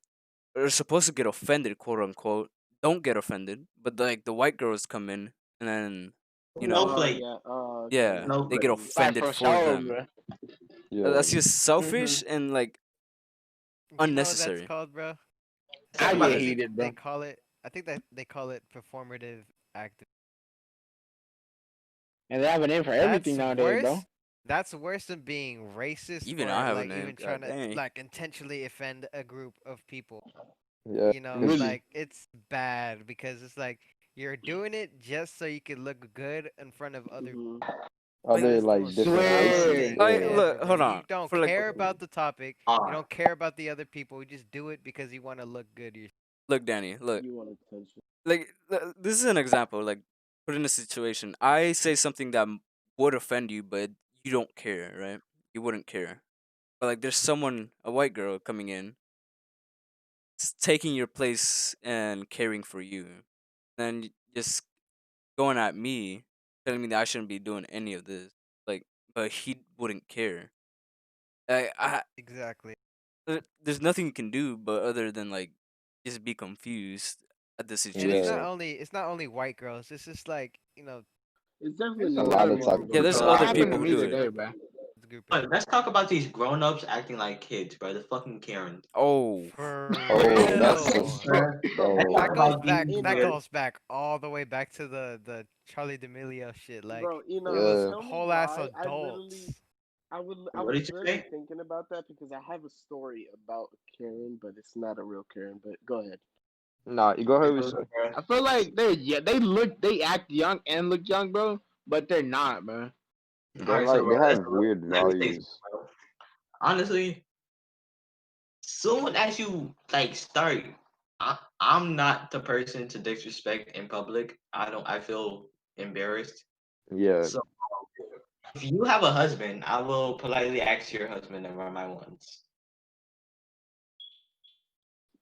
are supposed to get offended, quote unquote, don't get offended. But like the white girls come in and then you know, oh Snowflake. yeah, oh okay. yeah, they Snowflake. get Mhm. Like offended for for sure, them. bro. Yeah, That's just selfish and like You know what that's unnecessary. called, bro? Let's talk I about get I this. think heated, they bro. call it. I think that they call it performative acting. And they have a name for everything That's nowadays, bro. worse. That's worse than being racist Even I or have a like name. even God trying to dang. like intentionally offend a group of people. yeah. You know, Because Really. like it's bad because it's like you're doing it just so you could look good in front of other. Mhm. Like other it's the like most different selfish races, Swear. thing yeah, ever, Look, bro. hold You on. don't For like, care about the topic. You Ah, don't care about the other people. You just do it because you want to look good. look, Danny, look, You want attention. like this is an example. Like, put in a situation. I say something that would offend you, but you don't care, right? You wouldn't care. But like, there's someone, a white girl, coming in, taking your place and caring for you, then just going at me, telling me that I shouldn't be doing any of this. Like, but he wouldn't care. I Exactly. there's nothing you can do but other than like just be confused at the And it's yeah. not situation. only white girls. It's just like It's definitely There's A a more lot lot of of people type of Yeah, do. more there's people. That other happened to people who me do it. today, bro. it's a group of but let's talk about these grown-ups acting like kids, bro. The fucking Karen. Oh, for Oh, that's real. bro, oh, Talk That goes about back. these you That know, kids. goes back all the way back to the Charlie D'Amelio shit. Like it was yeah. tell me whole ass why adults. I What was did you literally say? thinking about that because I have a story about Karen, but it's not a real Karen. But go ahead. Nah, you go ahead with your. I feel like they act young and look young, bro, but they're not, bro. They Alright, so like bro, they have weird let me say something, values. bro. Honestly, soon as you like start, I'm not the person to disrespect in public. I feel embarrassed. Yeah, So if you have a husband, I will politely ask your husband to run my ones.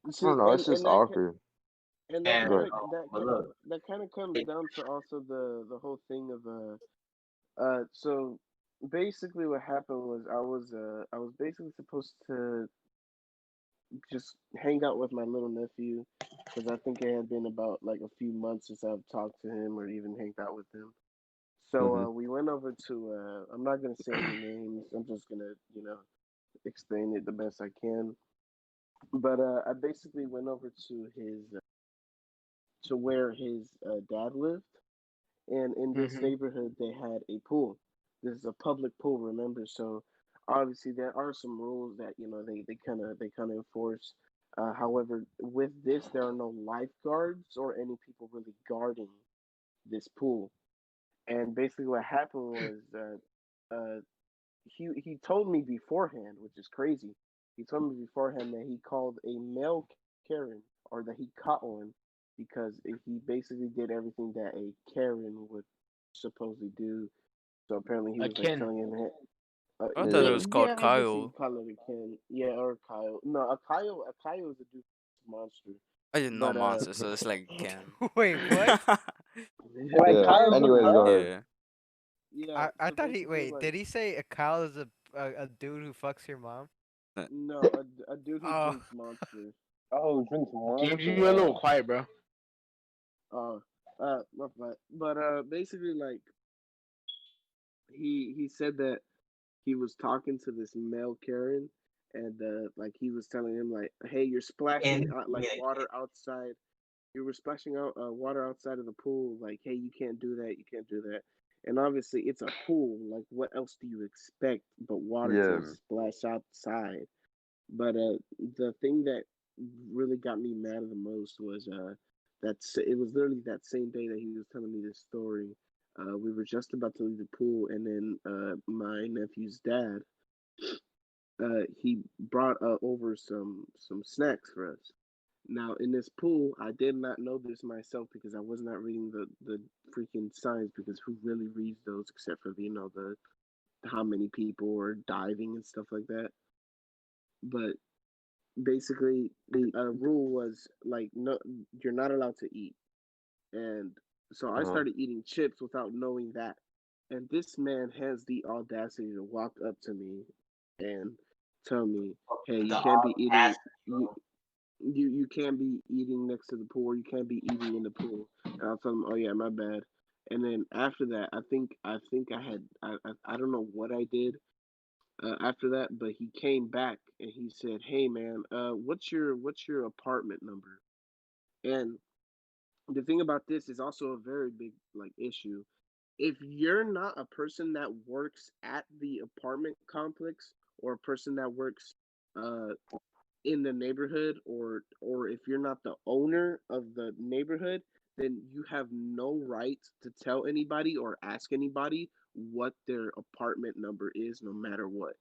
I See, don't know. It's just awkward. and that And Go kind ahead. of but look, that kind of comes down to also the whole thing of so basically what happened was I was basically supposed to just hang out with my little nephew because I think it had been about like a few months since I've talked to him or even hanged out with him. So Mhm. we went over to I'm not gonna say any names. I'm just gonna explain it the best I can. But I basically went over to where his dad lived, and in this Mhm. neighborhood they had a pool. This is a public pool, remember? So obviously there are some rules that they kind of enforce. However, with this, there are no lifeguards or any people really guarding this pool. And basically, what happened was he told me beforehand, which is crazy. He told me beforehand that he called a male Karen, or that he caught one, because he basically did everything that a Karen would supposedly do. So apparently he A was like Ken. telling him, I thought yeah, it was called I guess you Kyle. could call it a Ken, yeah, or Kyle. No, a Kyle is a dude monster. I didn't know But monster, so it's like Ken. Wait, what? Wait, Yeah. Kyle's a Anyways, go girl? ahead. Yeah. yeah. I So thought he basically, wait. like, Did he say a Kyle is a dude who fucks your mom? no, a dude who Oh. drinks monsters. Oh, drinks James, monster. you a little quiet, bro. My bad. But basically, like, he said that he was talking to this male Karen, and like he was telling him like, hey, you're splashing And like yeah, water outside. You were splashing out water outside of the pool. Like, hey, you can't do that. You can't do that. And obviously, it's a pool. Like, what else do you expect but water to Yeah. splash outside? But the thing that really got me mad the most was it was literally that same day that he was telling me this story. We were just about to leave the pool, and then my nephew's dad he brought over some snacks for us. Now in this pool, I did not know this myself because I was not reading the freaking signs, because who really reads those except for the how many people are diving and stuff like that. But basically the rule was like, no, you're not allowed to eat. And so I Uh-huh. started eating chips without knowing that. And this man has the audacity to walk up to me and tell me, hey, the you can't be eating, audacity, you you can't be eating next to the pool, or you can't be eating in the pool. And I'll tell him, oh yeah, my bad. And then after that, I think I don't know what I did after that, but he came back and he said, "Hey man, what's your apartment number?" And the thing about this is also a very big like issue. If you're not a person that works at the apartment complex, or a person that works uh in the neighborhood, or if you're not the owner of the neighborhood, then you have no right to tell anybody or ask anybody what their apartment number is, no matter what.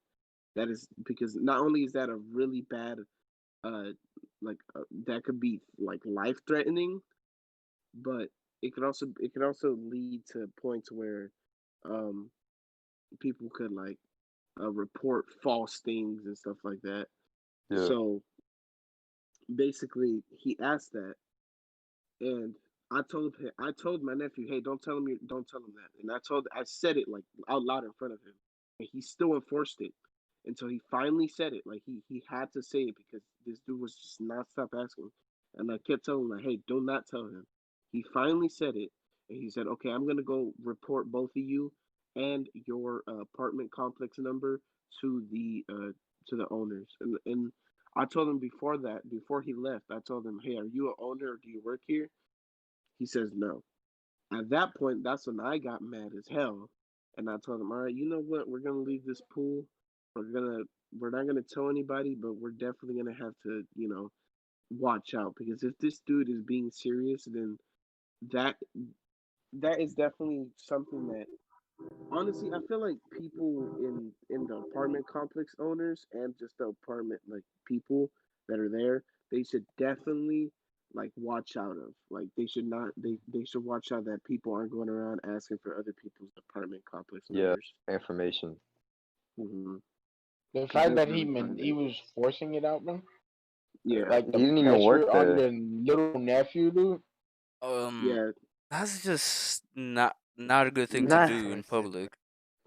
That is because not only is that a really bad uh that could be like life threatening, but it could also lead to points where um people could like report false things and stuff like that. Yeah. So basically he asked that, and I told my nephew, hey, don't tell him that. And I said it like out loud in front of him, and he still enforced it until he finally said it. Like he had to say it because this dude was just not stop asking. And I kept telling him like, hey, do not tell him. He finally said it, and he said, okay, I'm gonna go report both of you and your apartment complex number to the owners. And I told him before that, before he left, I told him, hey, are you an owner, or do you work here? He says no. At that point, that's when I got mad as hell, and I told him, all right, you know what? We're gonna leave this pool. We're gonna we're not gonna tell anybody, but we're definitely gonna have to, watch out, because if this dude is being serious, then that that is definitely something that, honestly, I feel like people in the apartment complex owners, and just the apartment like people that are there, they should definitely like watch out of, like they should not they should watch out that people aren't going around asking for other people's apartment complex Yeah. numbers. Information. Mm-hmm. The Because fact that's that really fucked he up. was forcing it out, bro. Yeah, Like He the didn't even work pressure on there. your little nephew, dude. yeah. That's just not a good thing to Nah, do in public.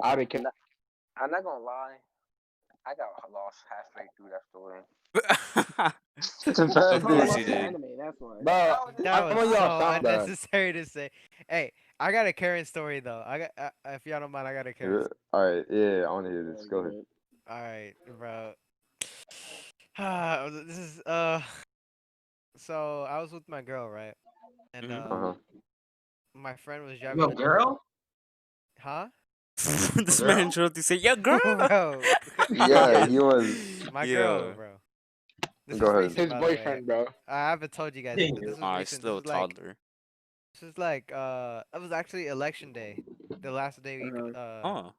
Out of care. I'm not gonna lie. I got lost halfway through that story. It's a Of bad Oh, course dude. watch you the did. anime. That's why. Bro, That I'm was on y'all so sound bad. unnecessary to say. Hey, I got a Karen story though. I got if y'all don't mind, I got a Karen. All right. Yeah, I want to hear this. Go ahead. All right, bro. This is So I was with my girl, right? And Mhm. Uh-huh. my friend was Yo, driving. girl, Huh? This girl. man tried to say, "Yeah, girl." Bro. Yeah, Yes, he was. my Yeah. girl, bro. This Go is ahead. recent, His by the way. boyfriend, bro. I haven't told you guys this, but this was Ah, he's recent. still a toddler. This is like it was actually election day, the last day we could Oh,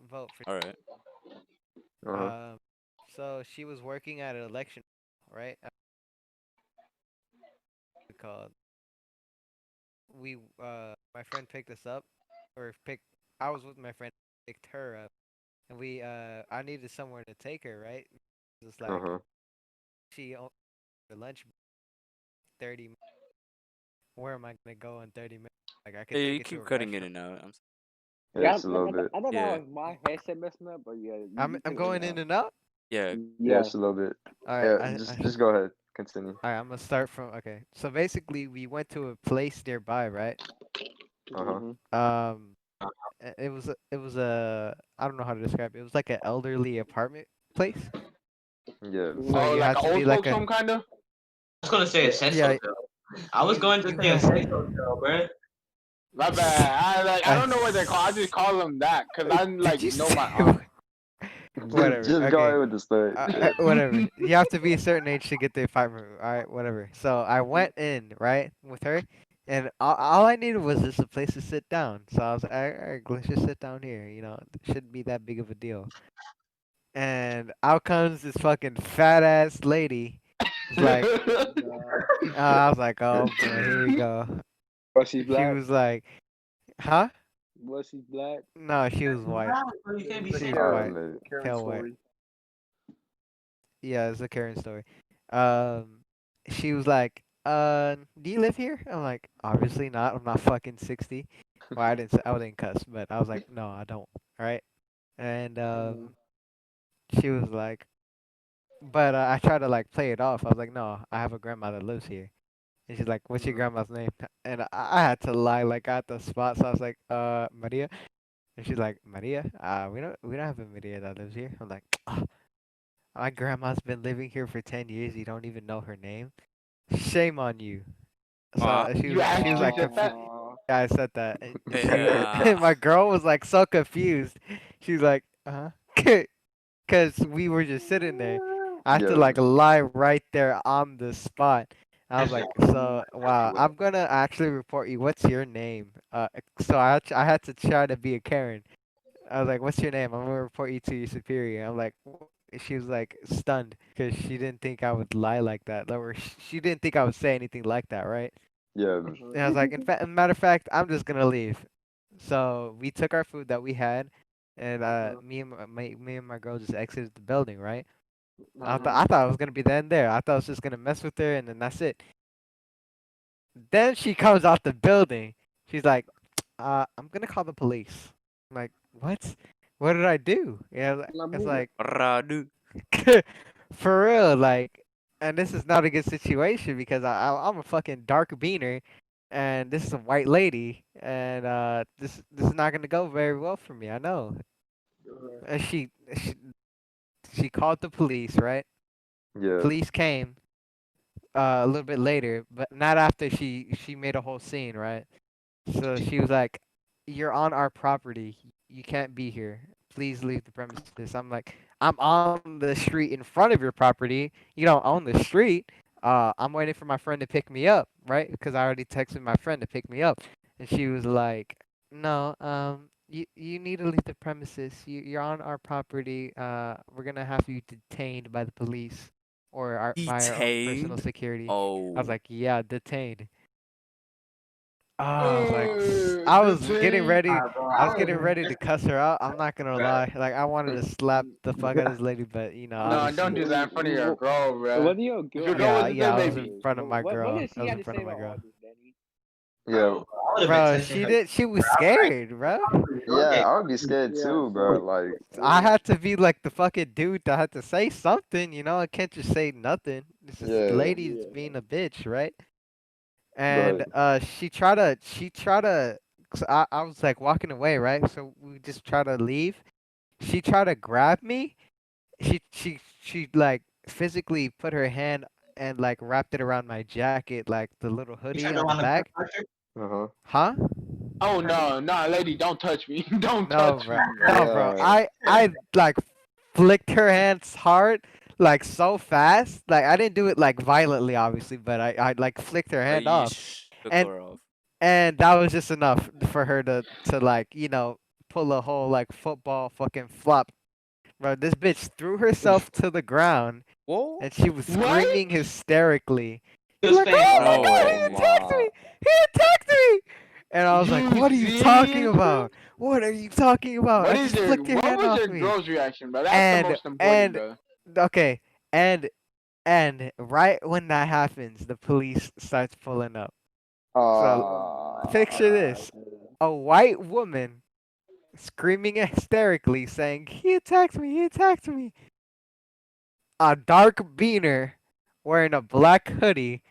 vote for. All right. So she was working at an election, right? Called. My friend picked us up, or picked. I was with my friend, picked her up, and I needed somewhere to take her, right? It's like she for lunch 30 minutes. Where am I gonna go in 30 minutes? Like I could Hey, take you it to a keep cutting in restaurant. and out. Yeah, it's a little bit. I don't know Yeah. if my headset messing up, but yeah. I'm going in and out. Yeah. Yeah, it's a little bit. All Yeah, right, just go ahead. Continue. all right, I'm gonna start from okay. So basically, we went to a place nearby, right? It was a I don't know how to describe it. It was like an elderly apartment place. Yeah. So Oh, you like had an to be old like folks home kind of. I was gonna say a sex Yeah. hotel. I was going to say a sex hotel, bro. My bad. I don't know what they call. I just call them that because I'm like Did you know my say- aunt. Whatever. Just go okay. ahead with the story. Whatever. You have to be a certain age to get the apartment. All right, whatever. So I went in right with her, and all I needed was just a place to sit down. So I was like, all right, let's just sit down here. You know, it shouldn't be that big of a deal. And out comes this fucking fat ass lady. It's like, I was like, oh boy, here we go. Was she She black? was like, huh? Was she black? No, she was white. You can't be She saying was white. man. Pale white. story. Yeah, it's a Karen story. She was like, do you live here? I'm like, obviously not. I'm not fucking 60. Well, I didn't cuss, but I was like, no, I don't. Right? And she was like, but I tried to like play it off. I was like, no, I have a grandma that lives here. And she's like, what's your grandma's name? And I had to lie like at the spot. So I was like, Maria. And she's like, Maria? We don't have a Maria that lives here. I'm like, oh, my grandma's been living here for 10 years. You don't even know her name. Shame on you. So she was like, said that? yeah, I said that. And Yeah. my girl was like so confused. She was like, because we were just sitting there. I had to Yeah. like lie right there on the spot. I was like, so wow, I'm gonna actually report you. What's your name? So I had to try to be a Karen. I was like, what's your name? I'm gonna report you to your superior. I'm like, she was like stunned because she didn't think I would lie like that. Or she didn't think I would say anything like that, right? Yeah. And I was like, matter of fact, I'm just gonna leave. So we took our food that we had, and me and my girl just exited the building, right? I thought I was gonna be the end there. I thought I was just gonna mess with her, and then that's it. Then she comes out the building. She's like, I'm gonna call the police. I'm like, what? What did I do? Yeah, it's like, Radu. for real, like, and this is not a good situation because I'm a fucking dark beaner, and this is a white lady, and this is not gonna go very well for me. I know. And she called the police, right? Yeah. Police came a little bit later, but not after she made a whole scene, right? So she was like, "You're on our property. You can't be here. Please leave the premises." I'm like, "I'm on the street in front of your property. You don't own the street. I'm waiting for my friend to pick me up, right? Because I already texted my friend to pick me up." And she was like, "No, you need to leave the premises. You're on our property. We're gonna have you detained by the police or by our own personal Detained? security." Oh. I was like, "Yeah, detained." I was getting ready. I was getting ready to cuss her out. I'm not gonna lie. Like I wanted to slap the fuck out of this lady, but you know, No, obviously. don't do that in front of your girl, bro. What do your girl? Your girl Yeah, wasn't yeah, there, I was maybe. in front of my girl. What did I she was have in to front say of my about girl. all this, Danny? Yeah. Bro, she was scared, bro. Yeah, I would be scared Yeah, too, bro. Like, I had to be like the fucking dude that had to say something, you know. I can't just say nothing. This is Yeah. lady's being a bitch, right? And she tried to. So I was like walking away, right? So we just try to leave. She tried to grab me. She like physically put her hand and like wrapped it around my jacket, like the little hoodie on the back. Huh? Oh no, lady, don't touch me. Don't No, touch bro. me. No, bro. I like flicked her hands hard, like so fast. Like I didn't do it like violently, obviously, but I like flicked her hand off. Took And her off. and that was just enough for her to like, you know, pull a whole like football fucking flop. Bro, this bitch threw herself to the ground Whoa. and she was What? screaming hysterically. He She's was like, oh my No god, way. he attacked me! He attacked me! And I was like, You what are you talking serious, bro? about? What are you talking about? What I is just your flicked your what hand was off your me. girl's reaction, bro? That's the most important, bro. Okay, and right when that happens, the police starts pulling up. So picture this: a white woman screaming hysterically, saying, "He attacked me! He attacked me!" A dark beaner wearing a black hoodie.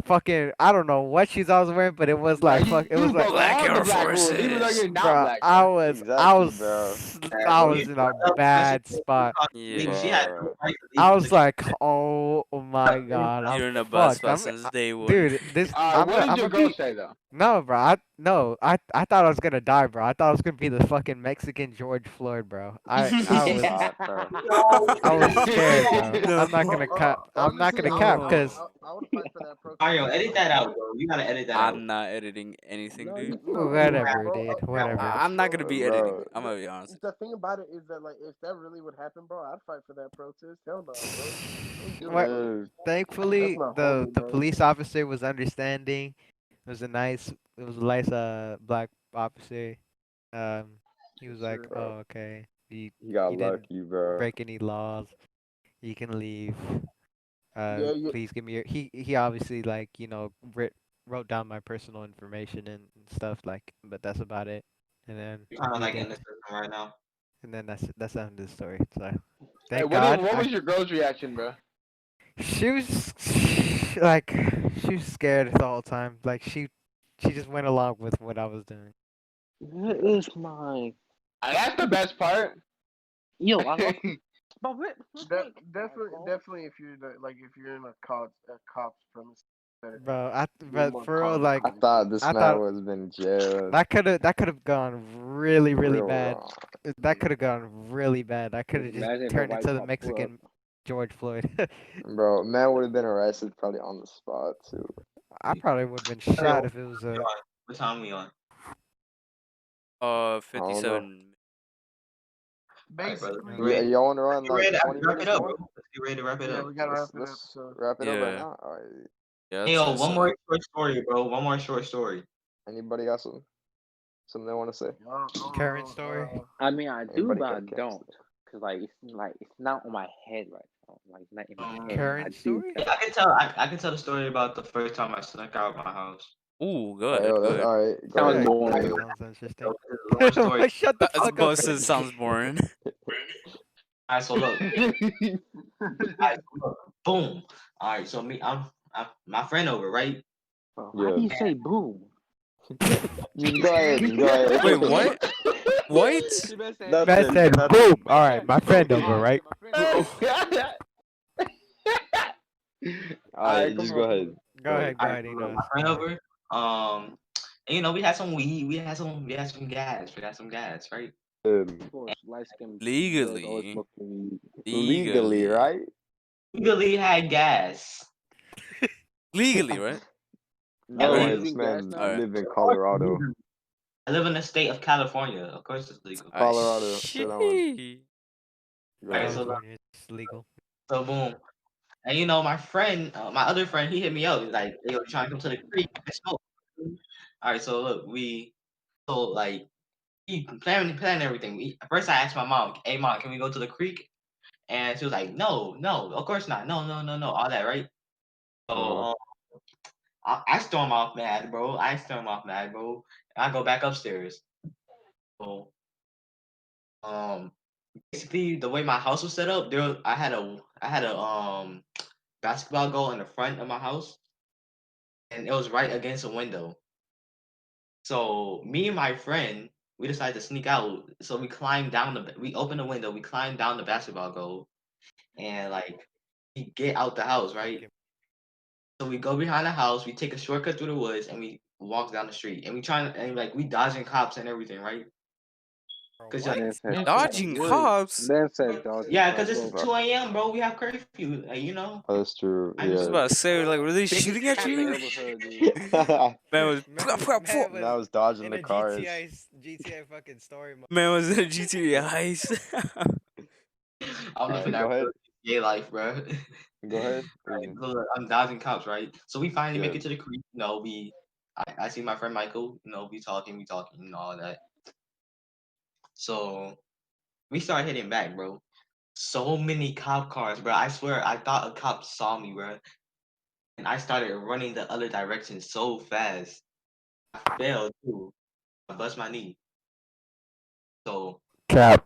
Fucking, I don't know what she's always wearing, but it was like Like, fuck. It was like, Black all the Air black rules, even though Forces. you're not bro, black. I Bro. was Exactly, bro. I was in a bad spot. Maybe she had no right to leave I the was like, oh my god, I'm You're in a bad fucked. spot since day one. Dude, this What did your girl be, say though? no, bro. I thought I was gonna die, bro. I thought I was gonna be the fucking Mexican George Floyd, bro. I was I was scared, bro. No. I'm not gonna cap. I'm not gonna cap because I would fight for that protest. Mario, edit that out, bro. You gotta edit that out. I'm not editing anything, No, dude. whatever, bro, dude. Whatever. I'm not gonna be editing. Bro. I'm gonna be honest. The thing about it is that, like, if that really would happen, bro, I'd fight for that protest. Hell no, bro. Don't do What- that. Dude, Thankfully, That's not the homie, bro. police officer was understanding. It was a nice black officer. He was like, Sure. "Oh, okay. you got You didn't lucky, bro. break any laws. You can leave. Yeah, Please give me your." He obviously like wrote down my personal information and stuff like, but that's about it. And then You're kind of we like in did- the system right now. and then that's the end of the story. So Hey, thank what God. what was your girl's reaction, bro? She was like she was scared the whole time. Like she just went along with what I was doing. What is my That's the best part. yo? I love. But what? definitely, if you're if you're in a cop's premise. But for real, like I thought this I man thought- was been jailed. that could have gone really Real bad. wrong. That could have gone really bad. I could have Imagine just if a turned white into the cop pull Mexican George Floyd. Bro, man would have been arrested probably on the spot too. I probably would have been shot if it was a. What time we on? 57. Alright, brother. Basically, You ready? Y'all want to run You ready like to 20 wrap it minutes up, more? bro? Let's get ready to wrap it yeah, up. we gotta wrap it up. Let's So wrap it up right Yeah. now. All right. Yeah. Hey, yo, that's one it. more short story, bro. One more short story. Anybody got something they want to say? Current story? I mean, I do, Anybody but I got current don't, cause it's not on my head right now. Like it's not in my head. Current I do story? Yeah, I can tell the story about the first time I snuck out of my house. Ooh, go Alright, ahead. yo, Go ahead. all right. Go Sounds ahead. boring. Sounds interesting. So, this is a long story. Shut the As fuck boss up. says, sounds boring. Alright, so look. Alright, so look. Boom. Alright, so I'm my friend over, right? Why Yeah. do you say boom? Just go ahead. Just go ahead. Wait, what? What? That's Man it, said, that's boom. it. All right, my friend over, right? All right, just go ahead. Go ahead, Alright, he so knows. my friend over. And, we had some weed, we had some gas, right? Of course, light skinned Legally. always smoke weed. Legally, right? Legally had gas. Legally, right? No, Yeah, this gas man now? live in Colorado. I live in the state of California. Of course, it's legal. Colorado, sit down. Shit. Go ahead. Alright, so California, it's legal. So boom. And my friend, my other friend, he hit me up. He's like, "Yo, you trying to come to the creek and smoke?" All right, so look, he planned everything. First, I asked my mom, "Hey, mom, can we go to the creek?" And she was like, "No, no, of course not. No, no, no, no, all that, right?" So I storm off mad, bro. I go back upstairs. So basically, the way my house was set up, I had a basketball goal in the front of my house, and it was right against a window. So me and my friend, we decided to sneak out. So we opened the window, we climbed down the basketball goal, and we get out the house, right? So we go behind the house, we take a shortcut through the woods, and we walk down the street, and we dodging cops and everything, right? 'Cause What? Man said Dodging what? cops. Man said dodging Yeah, cops. because it's Bro. 2 a.m., bro. We have curfew. Like, you know. That's true. I I was just- Yeah. about to say, like, were they Biggest shooting at cap I you? ever heard, dude. Man was, Man And I was dodging in the a cars. GTA fucking story mode. man was in a GTA heist. I'm living Go that ahead. gay life, bro. Go ahead. Right, look, I'm dodging cops, right? So we finally make Yeah. it to the creek. You know, I see my friend Michael. You know, we talking, and all that. So we start hitting back, bro. So many cop cars, bro. I swear, I thought a cop saw me, bro. And I started running the other direction so fast. I failed too. I bust my knee. So Cap.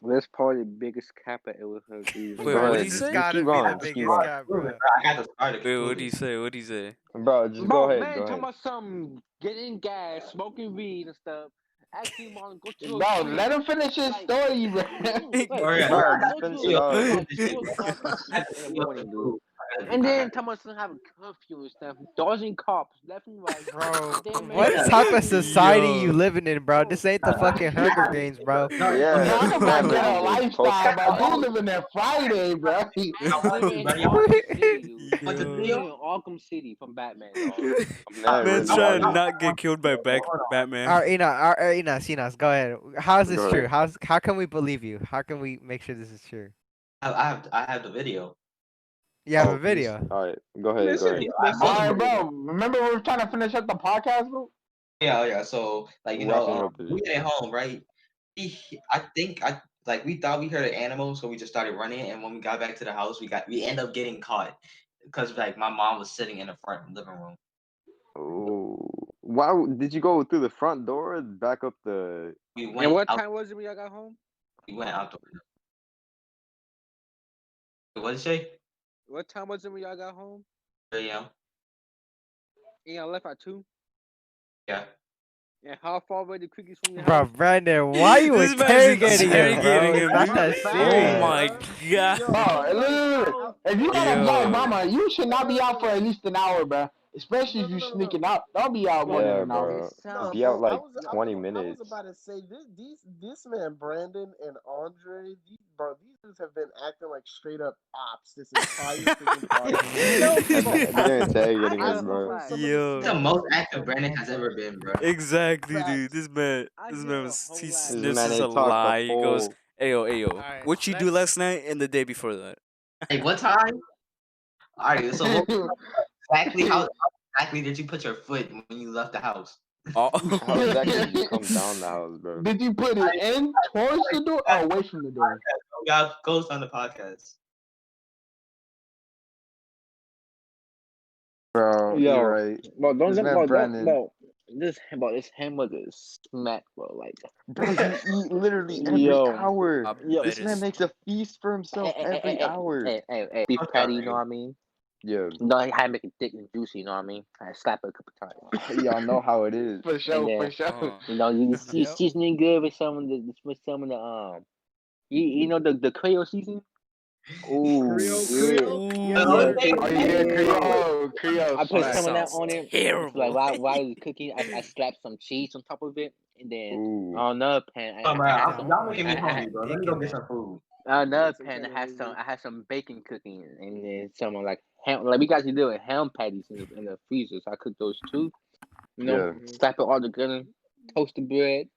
That's probably the biggest cap I ever heard, dude. Wait, Go what'd ahead. he Just, say? just Gotta keep be going. the Just keep biggest going. cap, bro. I got to start Wait, what'd he say? What'd he say? Bro, just Bro, go ahead. man, Go talking ahead. about some getting gas, smoking weed and stuff. Actually, want to go to Bro, a let him finish his like, story, bro. wait, Bro, Bro, go just finish to it a off. about 2 o'clock or 6 in the morning, dude. And then talking about some having curfew and stuff, dodging cops left and right. Bro, Then, man, what Yeah. type of society you Yo. living in, bro? This ain't the fucking Hunger Games, bro. No, Yeah, Talk this about man get a living the lifestyle, bro. post- You living there Friday, bro. I live in buddy. Arkham City, dude. What's the Yo. I live deal? in Arkham City from Batman, dog. Man, Man's really trying to out not get killed by Batman. Alright, Enos, go ahead. How is this Go true? ahead. How can we believe you? How can we make sure this is true? I have the video. You have Oh, a video. All right, go ahead. Go Listen, ahead. listen. All right, bro. Remember we were trying to finish up the podcast, bro? Yeah. So like Wrapping it up. we get home, right? I think we thought we heard an animal, so we just started running. And when we got back to the house, we end up getting caught because like my mom was sitting in the front living room. Oh, why did you go through the front door or back up the? We And went what out. time was it when y'all got home? We went out the window. What did you say? What time was it when y'all got home? 3 a.m. And y'all left at 2? Yeah. And how far away the creek is from your Bro, house? Brandon, why you This man's interrogating him, interrogating bro? him, Not dude. that Oh serious. Oh my god. Bro, look. If you got a black Yo. mama, you should not be out for at least an hour, bro. Especially if you sneaking out. Don't be out more Yeah, than an hour. bro. No, Be out bro, like 20 I minutes. was about to say this man Brandon and Andre, these dudes have been acting like straight up ops this entire freaking podcast. They're interrogating I us, bro. know. Yo. It's the most active Brandon has ever been, bro. Exactly, dude. Facts. This man I was hear a whole he lot. s- This this man is a ain't talked lie. the He goes, whole. Ayo, Alright, what you do let's- last night and the day before that? Hey, what time? All right. So how exactly did you put your foot when you left the house? Oh. How exactly did you come down the house, bro? Did you put it in towards the door or away from the door? We got Ghost on the podcast. Bro, Yo. you're right. Bro, don't This get man bro, Brandon. bro. This hamburger is smack, bro. Like, Bro, you eat literally every Yo. hour. I Yo. bet This man it's makes a feast for himself every hour. Hey, beef Okay, patty, you okay. know what I mean? Yeah, No, I had to make it thick and juicy, you know what I mean? I slap it a couple times. y'all know how it is. For sure, Yeah. for sure. uh, You know, you Yep. seasoning good with some of the you know the Creole seasoning. Ooh, Creole? Yeah, Oh Creole. yeah, Yeah. Creole. I put that some of that sounds on it. terrible. Like while it's cooking, I slap some cheese on top of it, and then ooh. on another pan, Oh, man, y'all making me I- hungry, bro. Let me go Dick in get it. some food. another Some pan. kind of I had some bacon cooking, and then some like ham. Like we got to do ham patties in the freezer. So I cooked those too. You know, Yeah. slap it all together, toast the bread,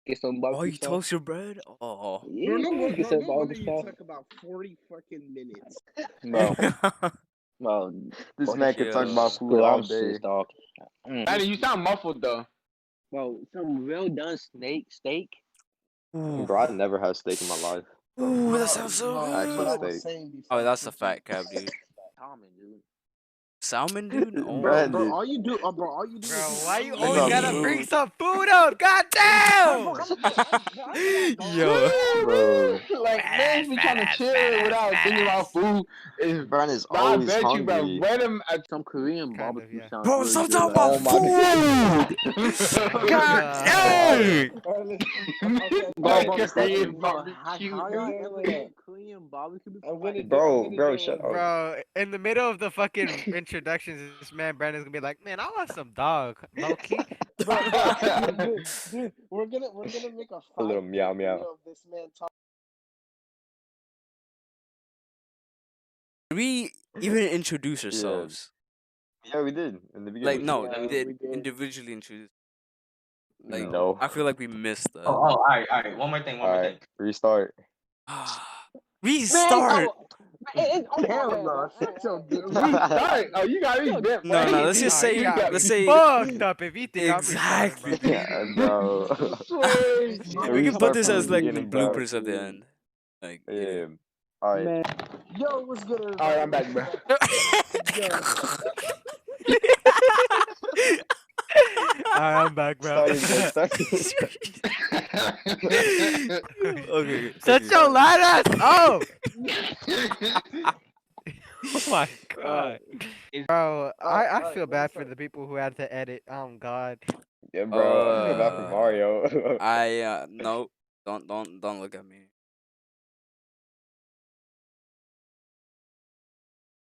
get some Oh, barbecue you sauce. toast your bread? Oh. Yeah, Bro, no wonder, get some no wonder barbecue you sauce. took about 40 fucking minutes. Bro, well, This fucking man can talk Yo. about food all day. scrumptious, dog. Daddy, you sound muffled though. Bro, some well done steak. Ooh. Bro, I never had steak in my life. Ooh, that sounds so No, Actual what I good. was steak. saying before. Oh, that's a fat cap, dude. Salmon, dude. Salmon, dude? Oh. Brandon. Bro, all you do, all you do Bro, is why you Bring always up gotta food. bring some food out? God damn! Yo. Bro, Like man, be trying to chill without thinking about food. Is Brandon's I always bet you, bro. hungry. Random. Some Korean Kind of, barbecue yeah. sounds Bro, really stop good, talking like- about food! Oh, God dang! Bro, Korean how barbecue, y'all dude. ever had Korean barbecue before? I'm gonna Like, Bro, shut up. Bro, in the middle of the fucking introductions, this man Brandon's gonna be like, "Man, I want some dog, low key." Dude, we're gonna make a A little 5-minute meow meow. video of this man talking. Did we even introduce ourselves? Yeah, we did in the Like, beginning. no, Yeah, we did we did. individually introduce. Like, No. I feel like we missed that. Oh, all right. One more thing. Alright, restart. Restart. Hell no, shut your dick. Restart. Oh, you got me bent. No, boy. no. Let's just Nah, say. you got Let's me say. fucked up if you think Exactly. I'm restarting, Yeah, bro. We can put Restart this from as the like the beginning, bro. bloopers at the end. Like, Yeah. Alright. Man. Yo, what's good, everybody? Alright, I'm back, bro. I'm back, bro. Okay. Shut your loud ass up! Oh my god. Bro, I feel bad for the people who had to edit. Oh god. Yeah, bro. I feel bad for Mario. No, don't look at me.